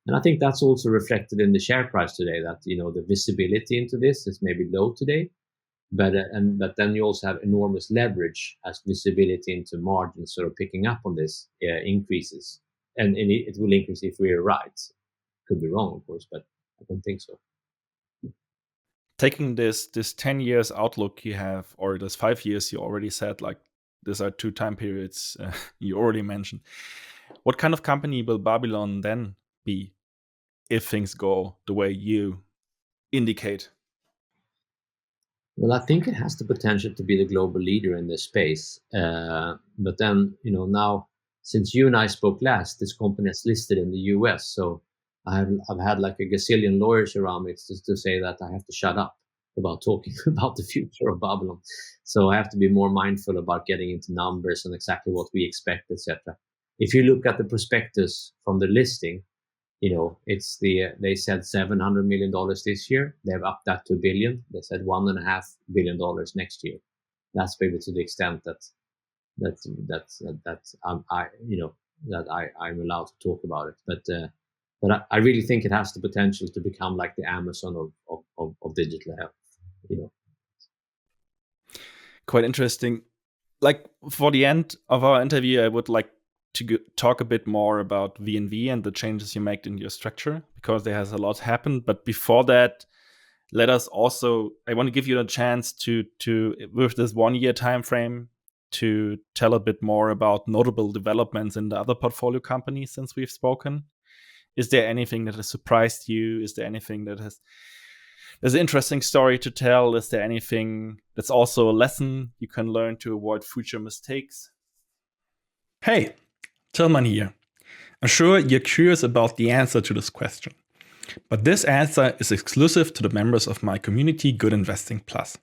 And I think that's also reflected in the share price today, that the visibility into this is maybe low today, but then you also have enormous leverage as visibility into margins sort of picking up on this increases, and it will increase if we are right. Could be wrong, of course, but I don't think so. Taking this 10 years outlook you have, or this 5 years you already said, like these are 2 time periods you already mentioned. What kind of company will Babylon then be if things go the way you indicate? Well, I think it has the potential to be the global leader in this space. But then, now since you and I spoke last, this company is listed in the US. So I've had like a gazillion lawyers around me to say that I have to shut up about talking about the future of Babylon. So I have to be more mindful about getting into numbers and exactly what we expect, etc. If you look at the prospectus from the listing, it's they said $700 million this year. They've upped that to $1 billion. They said $1.5 billion next year. That's maybe to the extent that I'm allowed to talk about it. But I really think it has the potential to become like the Amazon of digital health. Quite interesting. Like, for the end of our interview, I would like to talk a bit more about VNV and the changes you made in your structure, because there has a lot happened. But before that, I want to give you a chance to with this 1 year time frame, to tell a bit more about notable developments in the other portfolio companies since we've spoken. Is there anything that has surprised you? Is there anything there's an interesting story to tell? Is there anything that's also a lesson you can learn to avoid future mistakes? Hey, Tillman here. I'm sure you're curious about the answer to this question, but this answer is exclusive to the members of my community, Good Investing Plus.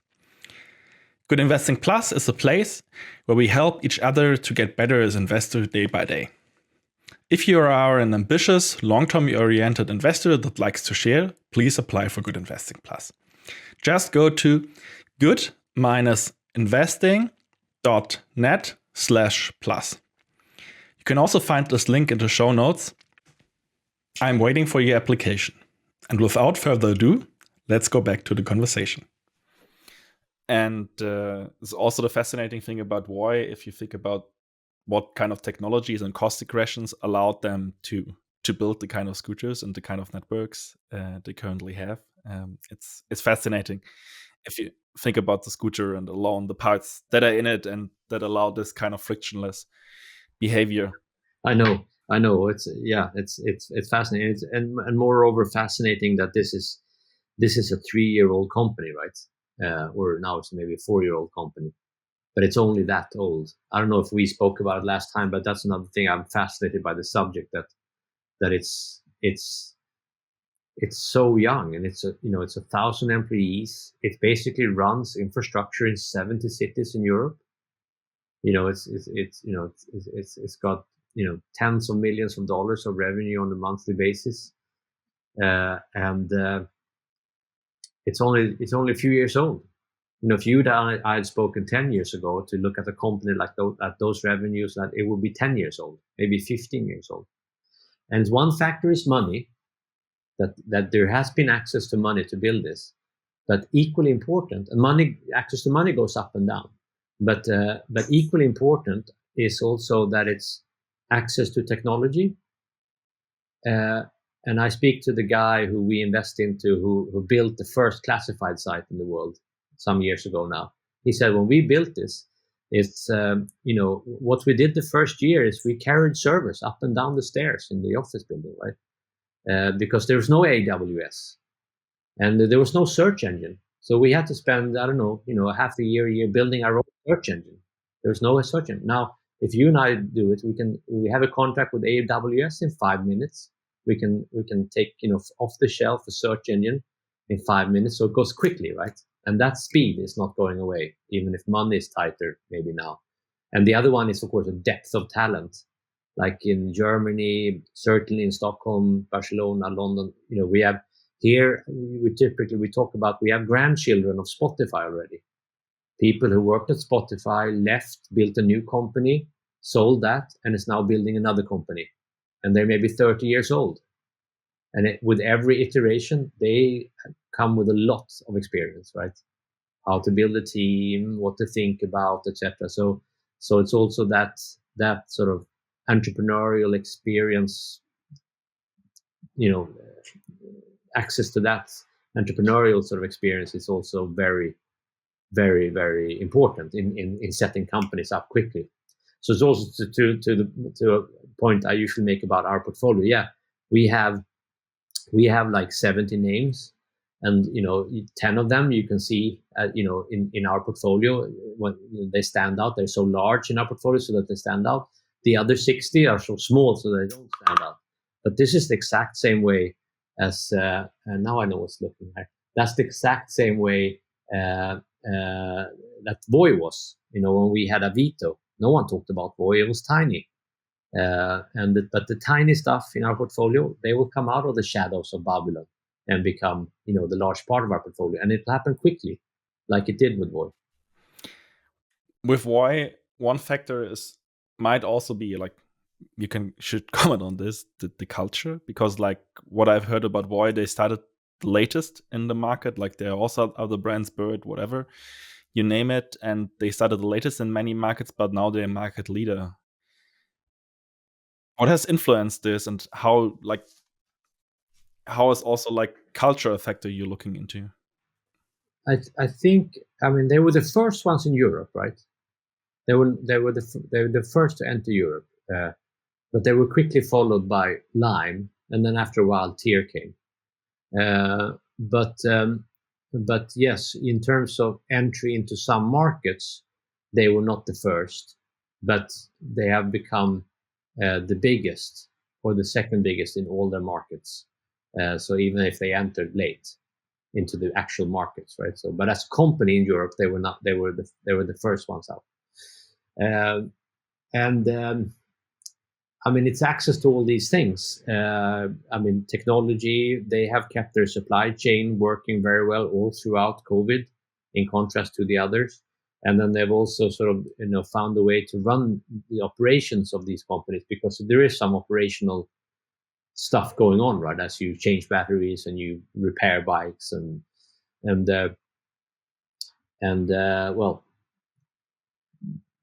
Good Investing Plus is a place where we help each other to get better as investors day by day. If you are an ambitious, long-term oriented investor that likes to share, please apply for Good Investing Plus. Just go to good-investing.net/plus. You can also find this link in the show notes. I'm waiting for your application. And without further ado, let's go back to the conversation. And it's also the fascinating thing about Voi, if you think about what kind of technologies and cost regressions allowed them to build the kind of scooters and the kind of networks they currently have. It's fascinating if you think about the scooter and alone the parts that are in it and that allow this kind of frictionless behavior. I know. It's fascinating, and moreover fascinating that this is a 3-year-old company, right? Or now it's maybe a 4-year-old company. but it's only that old. I don't know if we spoke about it last time, but that's another thing. I'm fascinated by the subject, that it's so young, and it's 1,000 employees. It basically runs infrastructure in 70 cities in Europe. It's got tens of millions of dollars of revenue on a monthly basis, and it's only a few years old. If I had spoken 10 years ago to look at a company like at those revenues, that it would be 10 years old, maybe 15 years old. And one factor is money, that there has been access to money to build this, but equally important, and access to money goes up and down, but equally important is also that it's access to technology. And I speak to the guy who we invest into, who built the first classified site in the world some years ago now. He said, when we built this, it's what we did the first year is we carried servers up and down the stairs in the office building, right? Because there was no AWS, and there was no search engine. So we had to spend, I don't know, half a year building our own search engine. There was no search engine. Now, if you and I do it, we have a contract with AWS in 5 minutes. We can take, off the shelf a search engine in 5 minutes. So it goes quickly, right? And that speed is not going away, even if money is tighter, maybe now. And the other one is, of course, a depth of talent. Like in Germany, certainly in Stockholm, Barcelona, London, we have here, we talk about, we have grandchildren of Spotify already. People who worked at Spotify left, built a new company, sold that, and is now building another company. And they're maybe 30 years old. And with every iteration, they come with a lot of experience, right? How to build a team, what to think about, etc. So it's also that sort of entrepreneurial experience, access to that entrepreneurial sort of experience is also very, very, very important in setting companies up quickly. So it's also to a point I usually make about our portfolio. Yeah, we have like 70 names, and 10 of them you can see in our portfolio when they stand out. They're so large in our portfolio so that they stand out. The other 60 are so small so they don't stand out. But this is the exact same way as and now I know what's looking like. That's the exact same way that Voi was. When we had Avito, no one talked about Voi. It was tiny. But the tiny stuff in our portfolio, they will come out of the shadows of Babylon and become, the large part of our portfolio, and it'll happen quickly, like it did with Voi. With Voi, one factor might also be like, should comment on this, the culture, because like what I've heard about Voi, they started the latest in the market. Like there are also other brands, Bird, whatever, you name it, and they started the latest in many markets, but now they're a market leader. What has influenced this, and how is also like culture a factor you're looking into? I think, they were the first ones in Europe, right? They were the first to enter Europe, but they were quickly followed by Lime, and then after a while, Tier came. But yes, in terms of entry into some markets, they were not the first, but they have become the biggest or the second biggest in all their markets. So even if they entered late into the actual markets, right? So, but as a company in Europe, they were not. They were the first ones out. It's access to all these things. Technology, they have kept their supply chain working very well all throughout COVID, in contrast to the others. And then they've also sort of, found a way to run the operations of these companies, because there is some operational stuff going on, right? As you change batteries and you repair bikes well,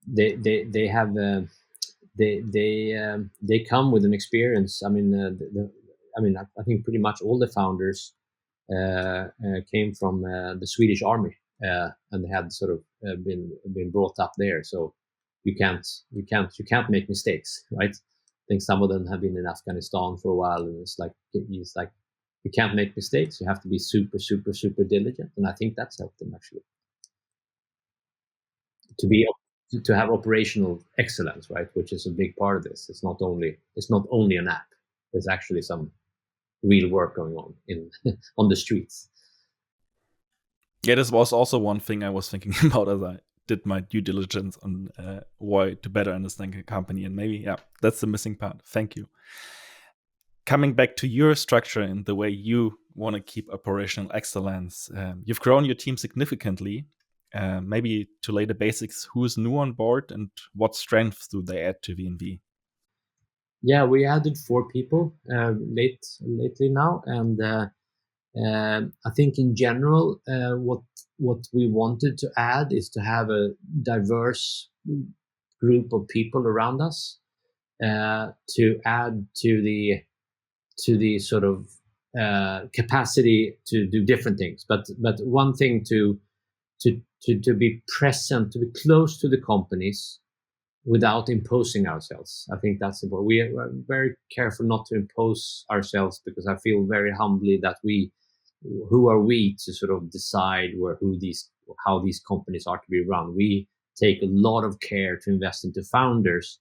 they have they come with an experience. I think pretty much all the founders came from the Swedish Army, and they had sort of been brought up there. So you can't make mistakes, right? I think some of them have been in Afghanistan for a while, and it's like you can't make mistakes. You have to be super, super, super diligent, and I think that's helped them actually. to have operational excellence, right? Which is a big part of this. It's not only an app. There's actually some real work going on in on the streets. Yeah, this was also one thing I was thinking about as I did my due diligence on why to better understand the company, and maybe that's the missing part. Thank you. Coming back to your structure and the way you want to keep operational excellence, you've grown your team significantly. Maybe to lay the basics, who's new on board and what strengths do they add to VNV? Yeah, we added 4 people lately now, and I think in general, what we wanted to add is to have a diverse group of people around us to add to the sort of capacity to do different things. But one thing to be present, to be close to the companies without imposing ourselves. I think that's important. We are very careful not to impose ourselves, because I feel very humbly that who are we to sort of decide how these companies are to be run? We take a lot of care to invest into founders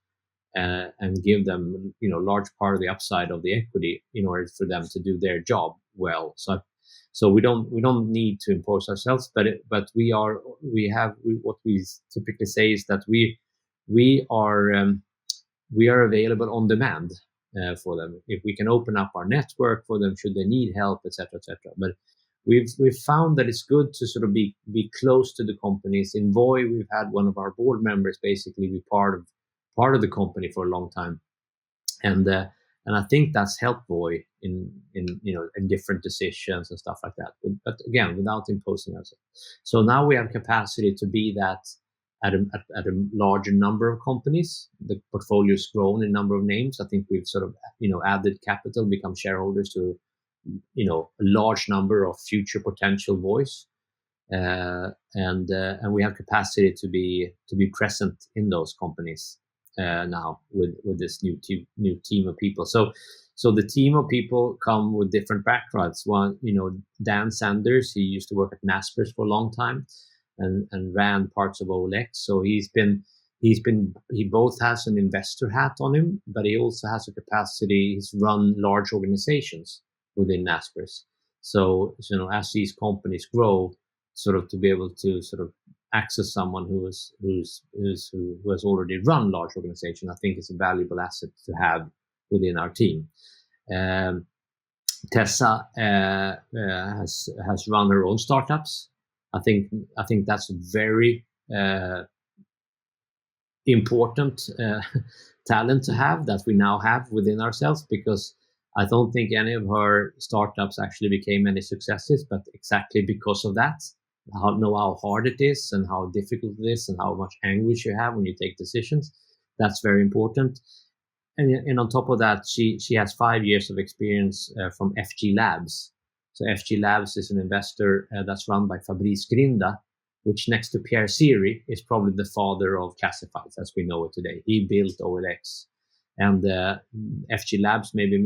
and give them, large part of the upside of the equity in order for them to do their job well. So we don't need to impose ourselves, but what we typically say is that we are available on demand for them. If we can open up our network for them, should they need help, etc., etc. But we've found that it's good to sort of be close to the companies. In Voi, we've had one of our board members basically be part of the company for a long time, and I think that's helped Voi in different decisions and stuff like that. But again, without imposing ourselves. So now we have capacity to be that at a larger number of companies. The portfolio's grown in number of names. I think we've sort of added capital, become shareholders to a large number of future potential Voi's, and we have capacity to be present in those companies now with this new team of people. So the team of people come with different backgrounds. One, Dan Sanders, he used to work at Naspers for a long time and ran parts of OLX. So he both has an investor hat on him, but he also has a capacity. He's run large organizations within Naspers. So as these companies grow, sort of to be able to sort of access someone who has already run large organization, I think is a valuable asset to have within our team. Tessa has run her own startups. I think that's a very important talent to have, that we now have within ourselves, because I don't think any of her startups actually became any successes, but exactly because of that. Know how hard it is and how difficult it is and how much anguish you have when you take decisions. That's very important. And on top of that, she has 5 years of experience from FG Labs. So FG Labs is an investor that's run by Fabrice Grinda, which next to Pierre Siri is probably the father of classifieds as we know it today. He built OLX. And FG Labs, maybe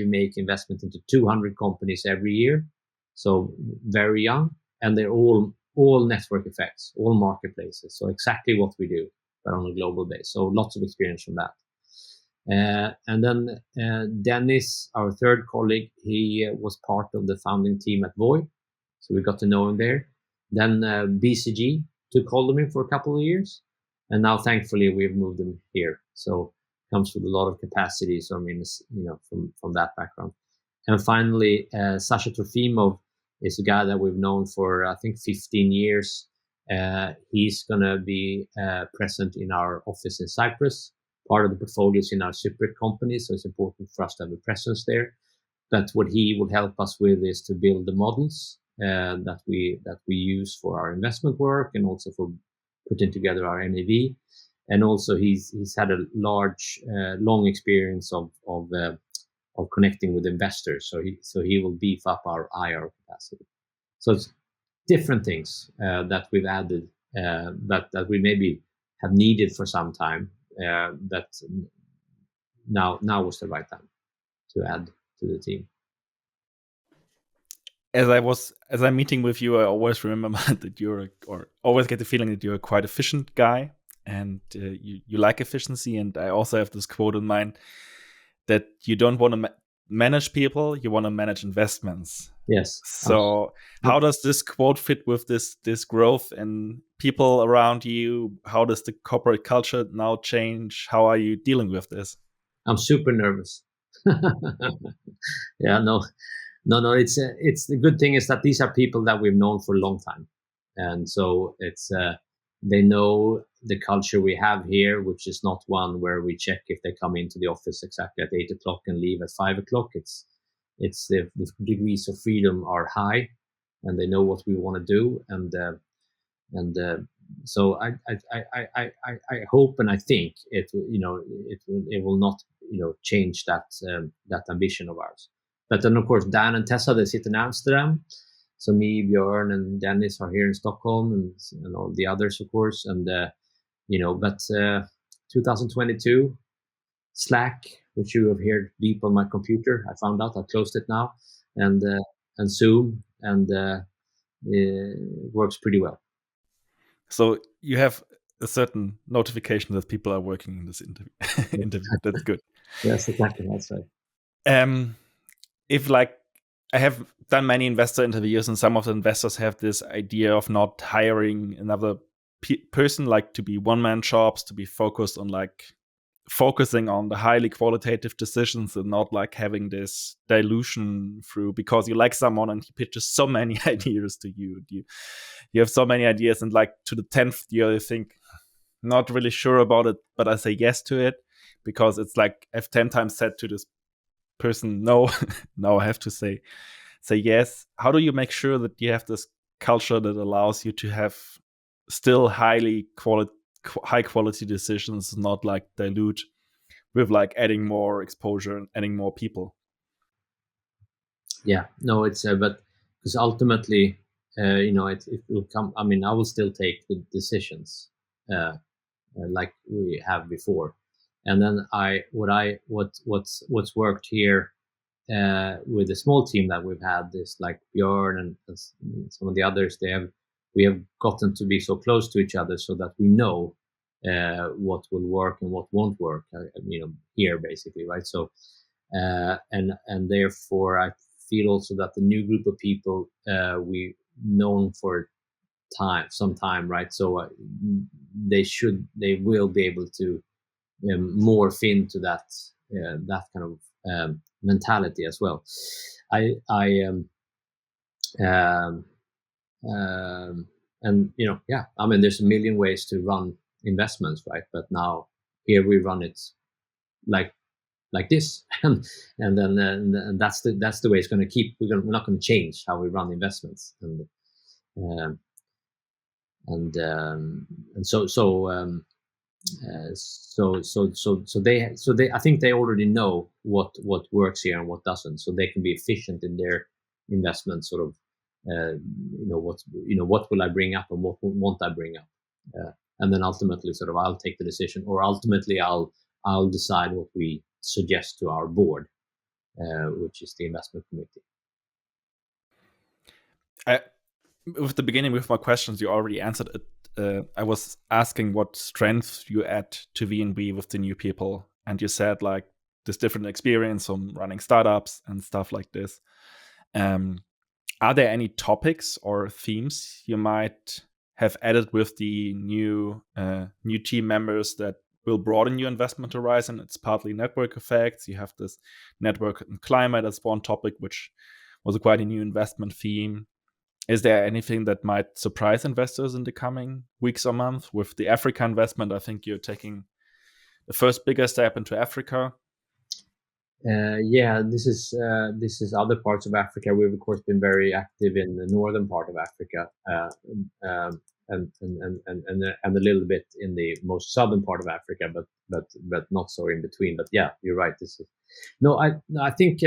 make investment into 200 companies every year. So very young. And they're all network effects, all marketplaces. So exactly what we do, but on a global base. So lots of experience from that. And then Dennis, our third colleague, he was part of the founding team at Voi. So we got to know him there. Then BCG took hold of him for a couple of years. And now, thankfully, we've moved him here. So comes with a lot of capacity. So, I mean, from that background. And finally, Sasha Trofimov is a guy that we've known for, I think, 15 years. He's going to be present in our office in Cyprus. Part of the portfolio is in our Cypriot company, so it's important for us to have a presence there. But what he will help us with is to build the models that we use for our investment work, and also for putting together our NAV. And also he's had a long experience of connecting with investors, so he will beef up our IR capacity. So it's different things that we've added that we maybe have needed for some time. That now was the right time to add to the team. as I'm meeting with you, I always remember that or always get the feeling that you're a quite efficient guy, and you like efficiency. And I also have this quote in mind that you don't want to manage people, you want to manage investments. Yes. So how does this quote fit with this growth and people around you? How does the corporate culture now change? How are you dealing with this? I'm super nervous. Yeah, no. It's the good thing is that these are people that we've known for a long time, and so it's they know the culture we have here, which is not one where we check if they come into the office exactly at 8 o'clock and leave at 5 o'clock. It's the degrees of freedom are high, and they know what we want to do, and so I hope and I think it will not change that ambition of ours. But then of course Dan and Tessa, they sit in Amsterdam, so me, Björn, and Dennis are here in Stockholm, and all the others of course, and but 2022 Slack, which you have heard beep on my computer, I found out I closed it now, and Zoom, and it works pretty well. So you have a certain notification that people are working in this interview. That's good. Yes, exactly. That's right. If like I have done many investor interviews, and some of the investors have this idea of not hiring another person, like to be one-man shops, to be focused on like focusing on the highly qualitative decisions and not like having this dilution through because you like someone and he pitches so many ideas to you. You have so many ideas, and like to the 10th year you think not really sure about it, but I say yes to it because it's like I've 10 times said to this person no. Now I have to say yes. How do you make sure that you have this culture that allows you to have still high quality decisions, not like dilute with like adding more exposure and adding more people? Yeah, no, it's but because ultimately it will come. I mean, I will still take the decisions like we have before, and then what's worked here with the small team that we've had is like Björn and some of the others. We have gotten to be so close to each other so that we know what will work and what won't work. Here basically, right? So and therefore I feel also that the new group of people we known for some time, right? So they will be able to morph into that kind of mentality as well. And I mean, there's a million ways to run investments, right? But now here we run it like this, and that's the way it's going to keep. We're not going to change how we run investments, and they I think they already know what works here and what doesn't, so they can be efficient in their investment sort of what will I bring up and what won't I bring up, and then ultimately sort of I'll take the decision, or ultimately I'll decide what we suggest to our board, which is the investment committee. With the beginning with my questions, you already answered it. I was asking what strengths you add to VNV with the new people, and you said like this different experience from running startups and stuff like this. Are there any topics or themes you might have added with the new team members that will broaden your investment horizon? It's partly network effects. You have this network and climate as one topic, which was quite a new investment theme. Is there anything that might surprise investors in the coming weeks or months? With the Africa investment, I think you're taking the first bigger step into Africa. This is other parts of Africa. We've of course been very active in the northern part of Africa, and a little bit in the most southern part of Africa, but not so in between. But yeah, you're right. I think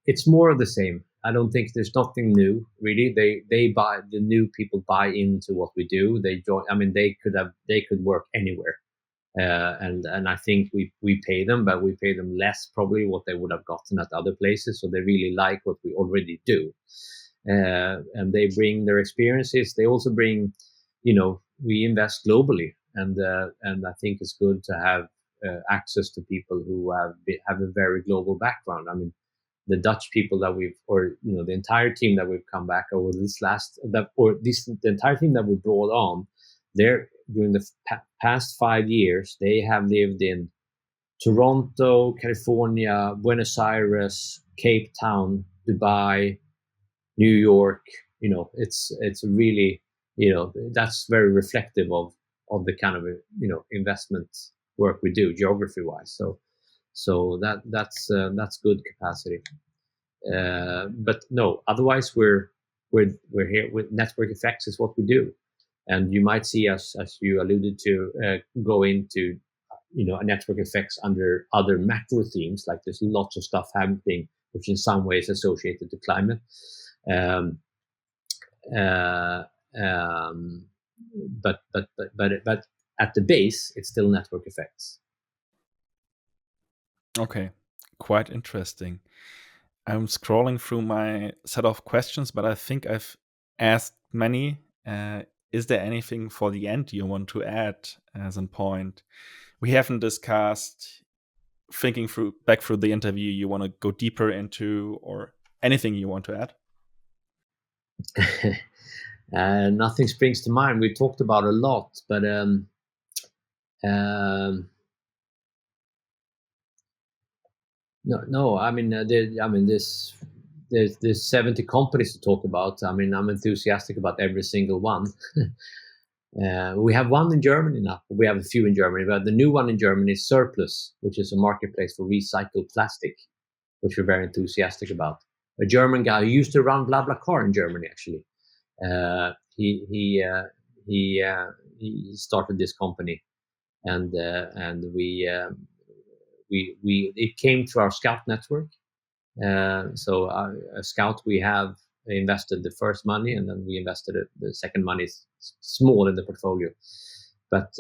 it's more of the same. I don't think there's nothing new really. They buy, the new people buy into what we do. They join. I mean, they could work anywhere. And I think we pay them, but we pay them less probably what they would have gotten at other places. So they really like what we already do. and they bring their experiences. They also bring, we invest globally, and I think it's good to have access to people who have a very global background. I mean, the Dutch people that the entire team that we've come back over the entire team that we brought on, during the past 5 years, they have lived in Toronto, California, Buenos Aires, Cape Town, Dubai, New York. It's really, that's very reflective of the kind of investment work we do geography wise. So that's good capacity. But no, otherwise we're here with network effects is what we do, and you might see us, as you alluded to, go into a network effects under other macro themes. Like there's lots of stuff happening which in some ways associated to climate. But at the base, it's still network effects. Okay, quite interesting. I'm scrolling through my set of questions, but I think I've asked many. Is there anything for the end you want to add as a point? We haven't discussed, thinking back through the interview, you want to go deeper into, or anything you want to add? Nothing springs to mind. We talked about a lot, but no. I mean, there's 70 companies to talk about. I mean, I'm enthusiastic about every single one. We have one in Germany now. We have a few in Germany, but the new one in Germany is Surplus, which is a marketplace for recycled plastic, which we're very enthusiastic about. A German guy who used to run BlaBlaCar in Germany, actually. He started this company, and it came through our Scout network. So a Scout, we have invested the first money, and then we invested the second money is small in the portfolio. But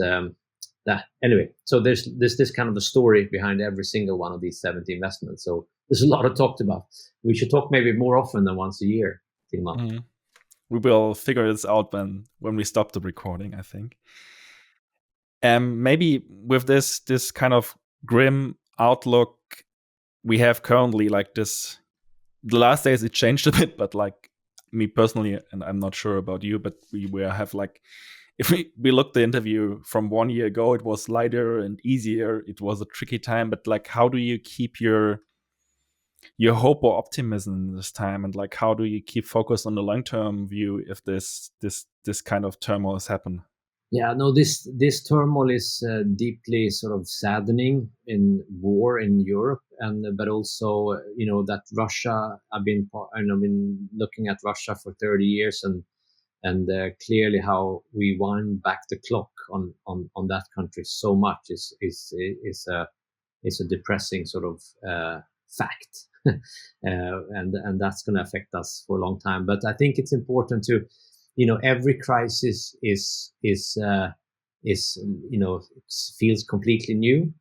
anyway, so there's this kind of a story behind every single one of these 70 investments. So there's a lot to talk about. We should talk maybe more often than once a year, Timo. Mm-hmm. We will figure this out when we stop the recording, I think. Maybe with this kind of grim outlook we have currently, like this, the last days it changed a bit, but like me personally, and I'm not sure about you, but we have like, if we look the interview from 1 year ago, it was lighter and easier. It was a tricky time, but like, how do you keep your hope or optimism this time, and like, how do you keep focused on the long-term view if this kind of turmoil has happened? Yeah, no, this turmoil is deeply sort of saddening in war in Europe, but also that Russia. I've been looking at Russia for 30 years, and clearly how we wind back the clock on that country so much is a depressing sort of fact, and that's going to affect us for a long time. But I think it's important to. Every crisis is feels completely new,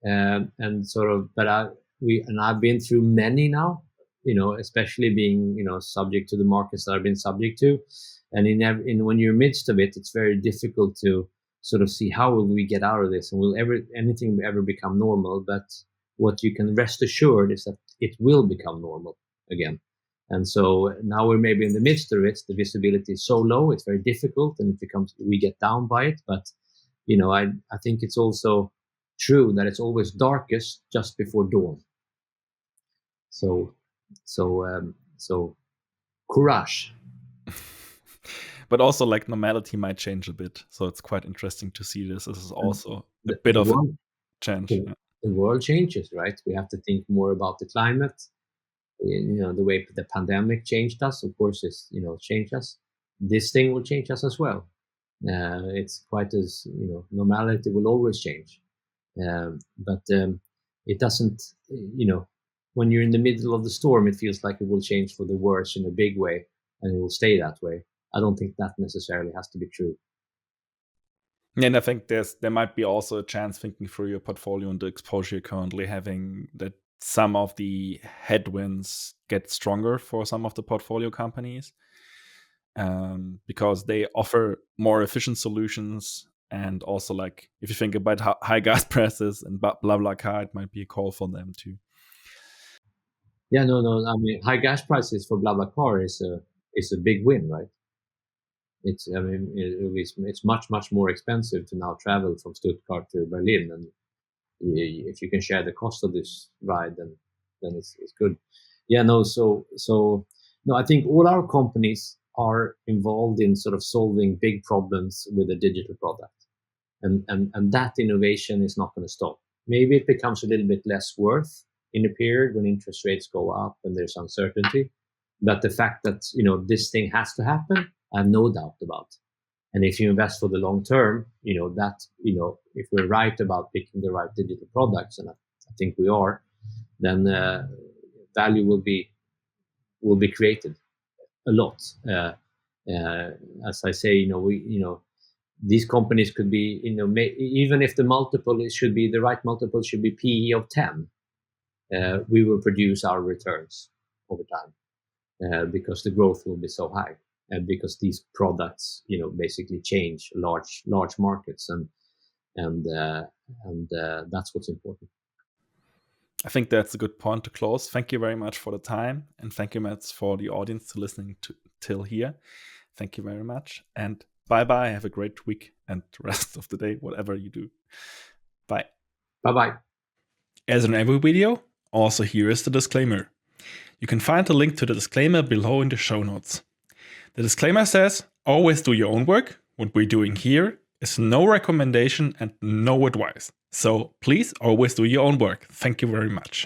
and sort of. But I've been through many now. Especially being subject to the markets that I've been subject to, and when you're midst of it, it's very difficult to sort of see how will we get out of this, and will anything ever become normal. But what you can rest assured is that it will become normal again. And so now we're maybe in the midst of it. The visibility is so low, it's very difficult, and we get down by it. But I think it's also true that it's always darkest just before dawn. So courage. But also, like, normality might change a bit, so it's quite interesting to see this. This is also a bit of a change. The world changes, right? We have to think more about the climate. The way the pandemic changed us, of course, is changed us. This thing will change us as well. It's quite as normality will always change, but it doesn't. When you're in the middle of the storm, it feels like it will change for the worse in a big way, and it will stay that way. I don't think that necessarily has to be true. And I think there might be also a chance, thinking through your portfolio and the exposure you're currently having, that some of the headwinds get stronger for some of the portfolio companies, because they offer more efficient solutions. And also, like, if you think about high gas prices and BlaBlaCar, it might be a call for them too. Yeah, no. I mean, high gas prices for BlaBlaCar is a big win, right? It's it's much more expensive to now travel from Stuttgart to Berlin, and if you can share the cost of this ride, then it's good. Yeah, no. So no, I think all our companies are involved in sort of solving big problems with a digital product, and that innovation is not going to stop. Maybe it becomes a little bit less worth in a period when interest rates go up and there's uncertainty, but the fact that this thing has to happen, I have no doubt about. And if you invest for the long term, if we're right about picking the right digital products, and I think we are, then value will be created a lot. As I say, these companies could be, even if the multiple should be the right multiple, should be PE of 10. We will produce our returns over time because the growth will be so high. And because these products, basically change large markets, and that's what's important. I think that's a good point to close. Thank you very much for the time, and thank you, Mats, for the audience to listening till here. Thank you very much, and bye. Have a great week and rest of the day, whatever you do. Bye. Bye. As in every video, also here is the disclaimer. You can find the link to the disclaimer below in the show notes. The disclaimer says, always do your own work. What we're doing here is no recommendation and no advice. So please always do your own work. Thank you very much.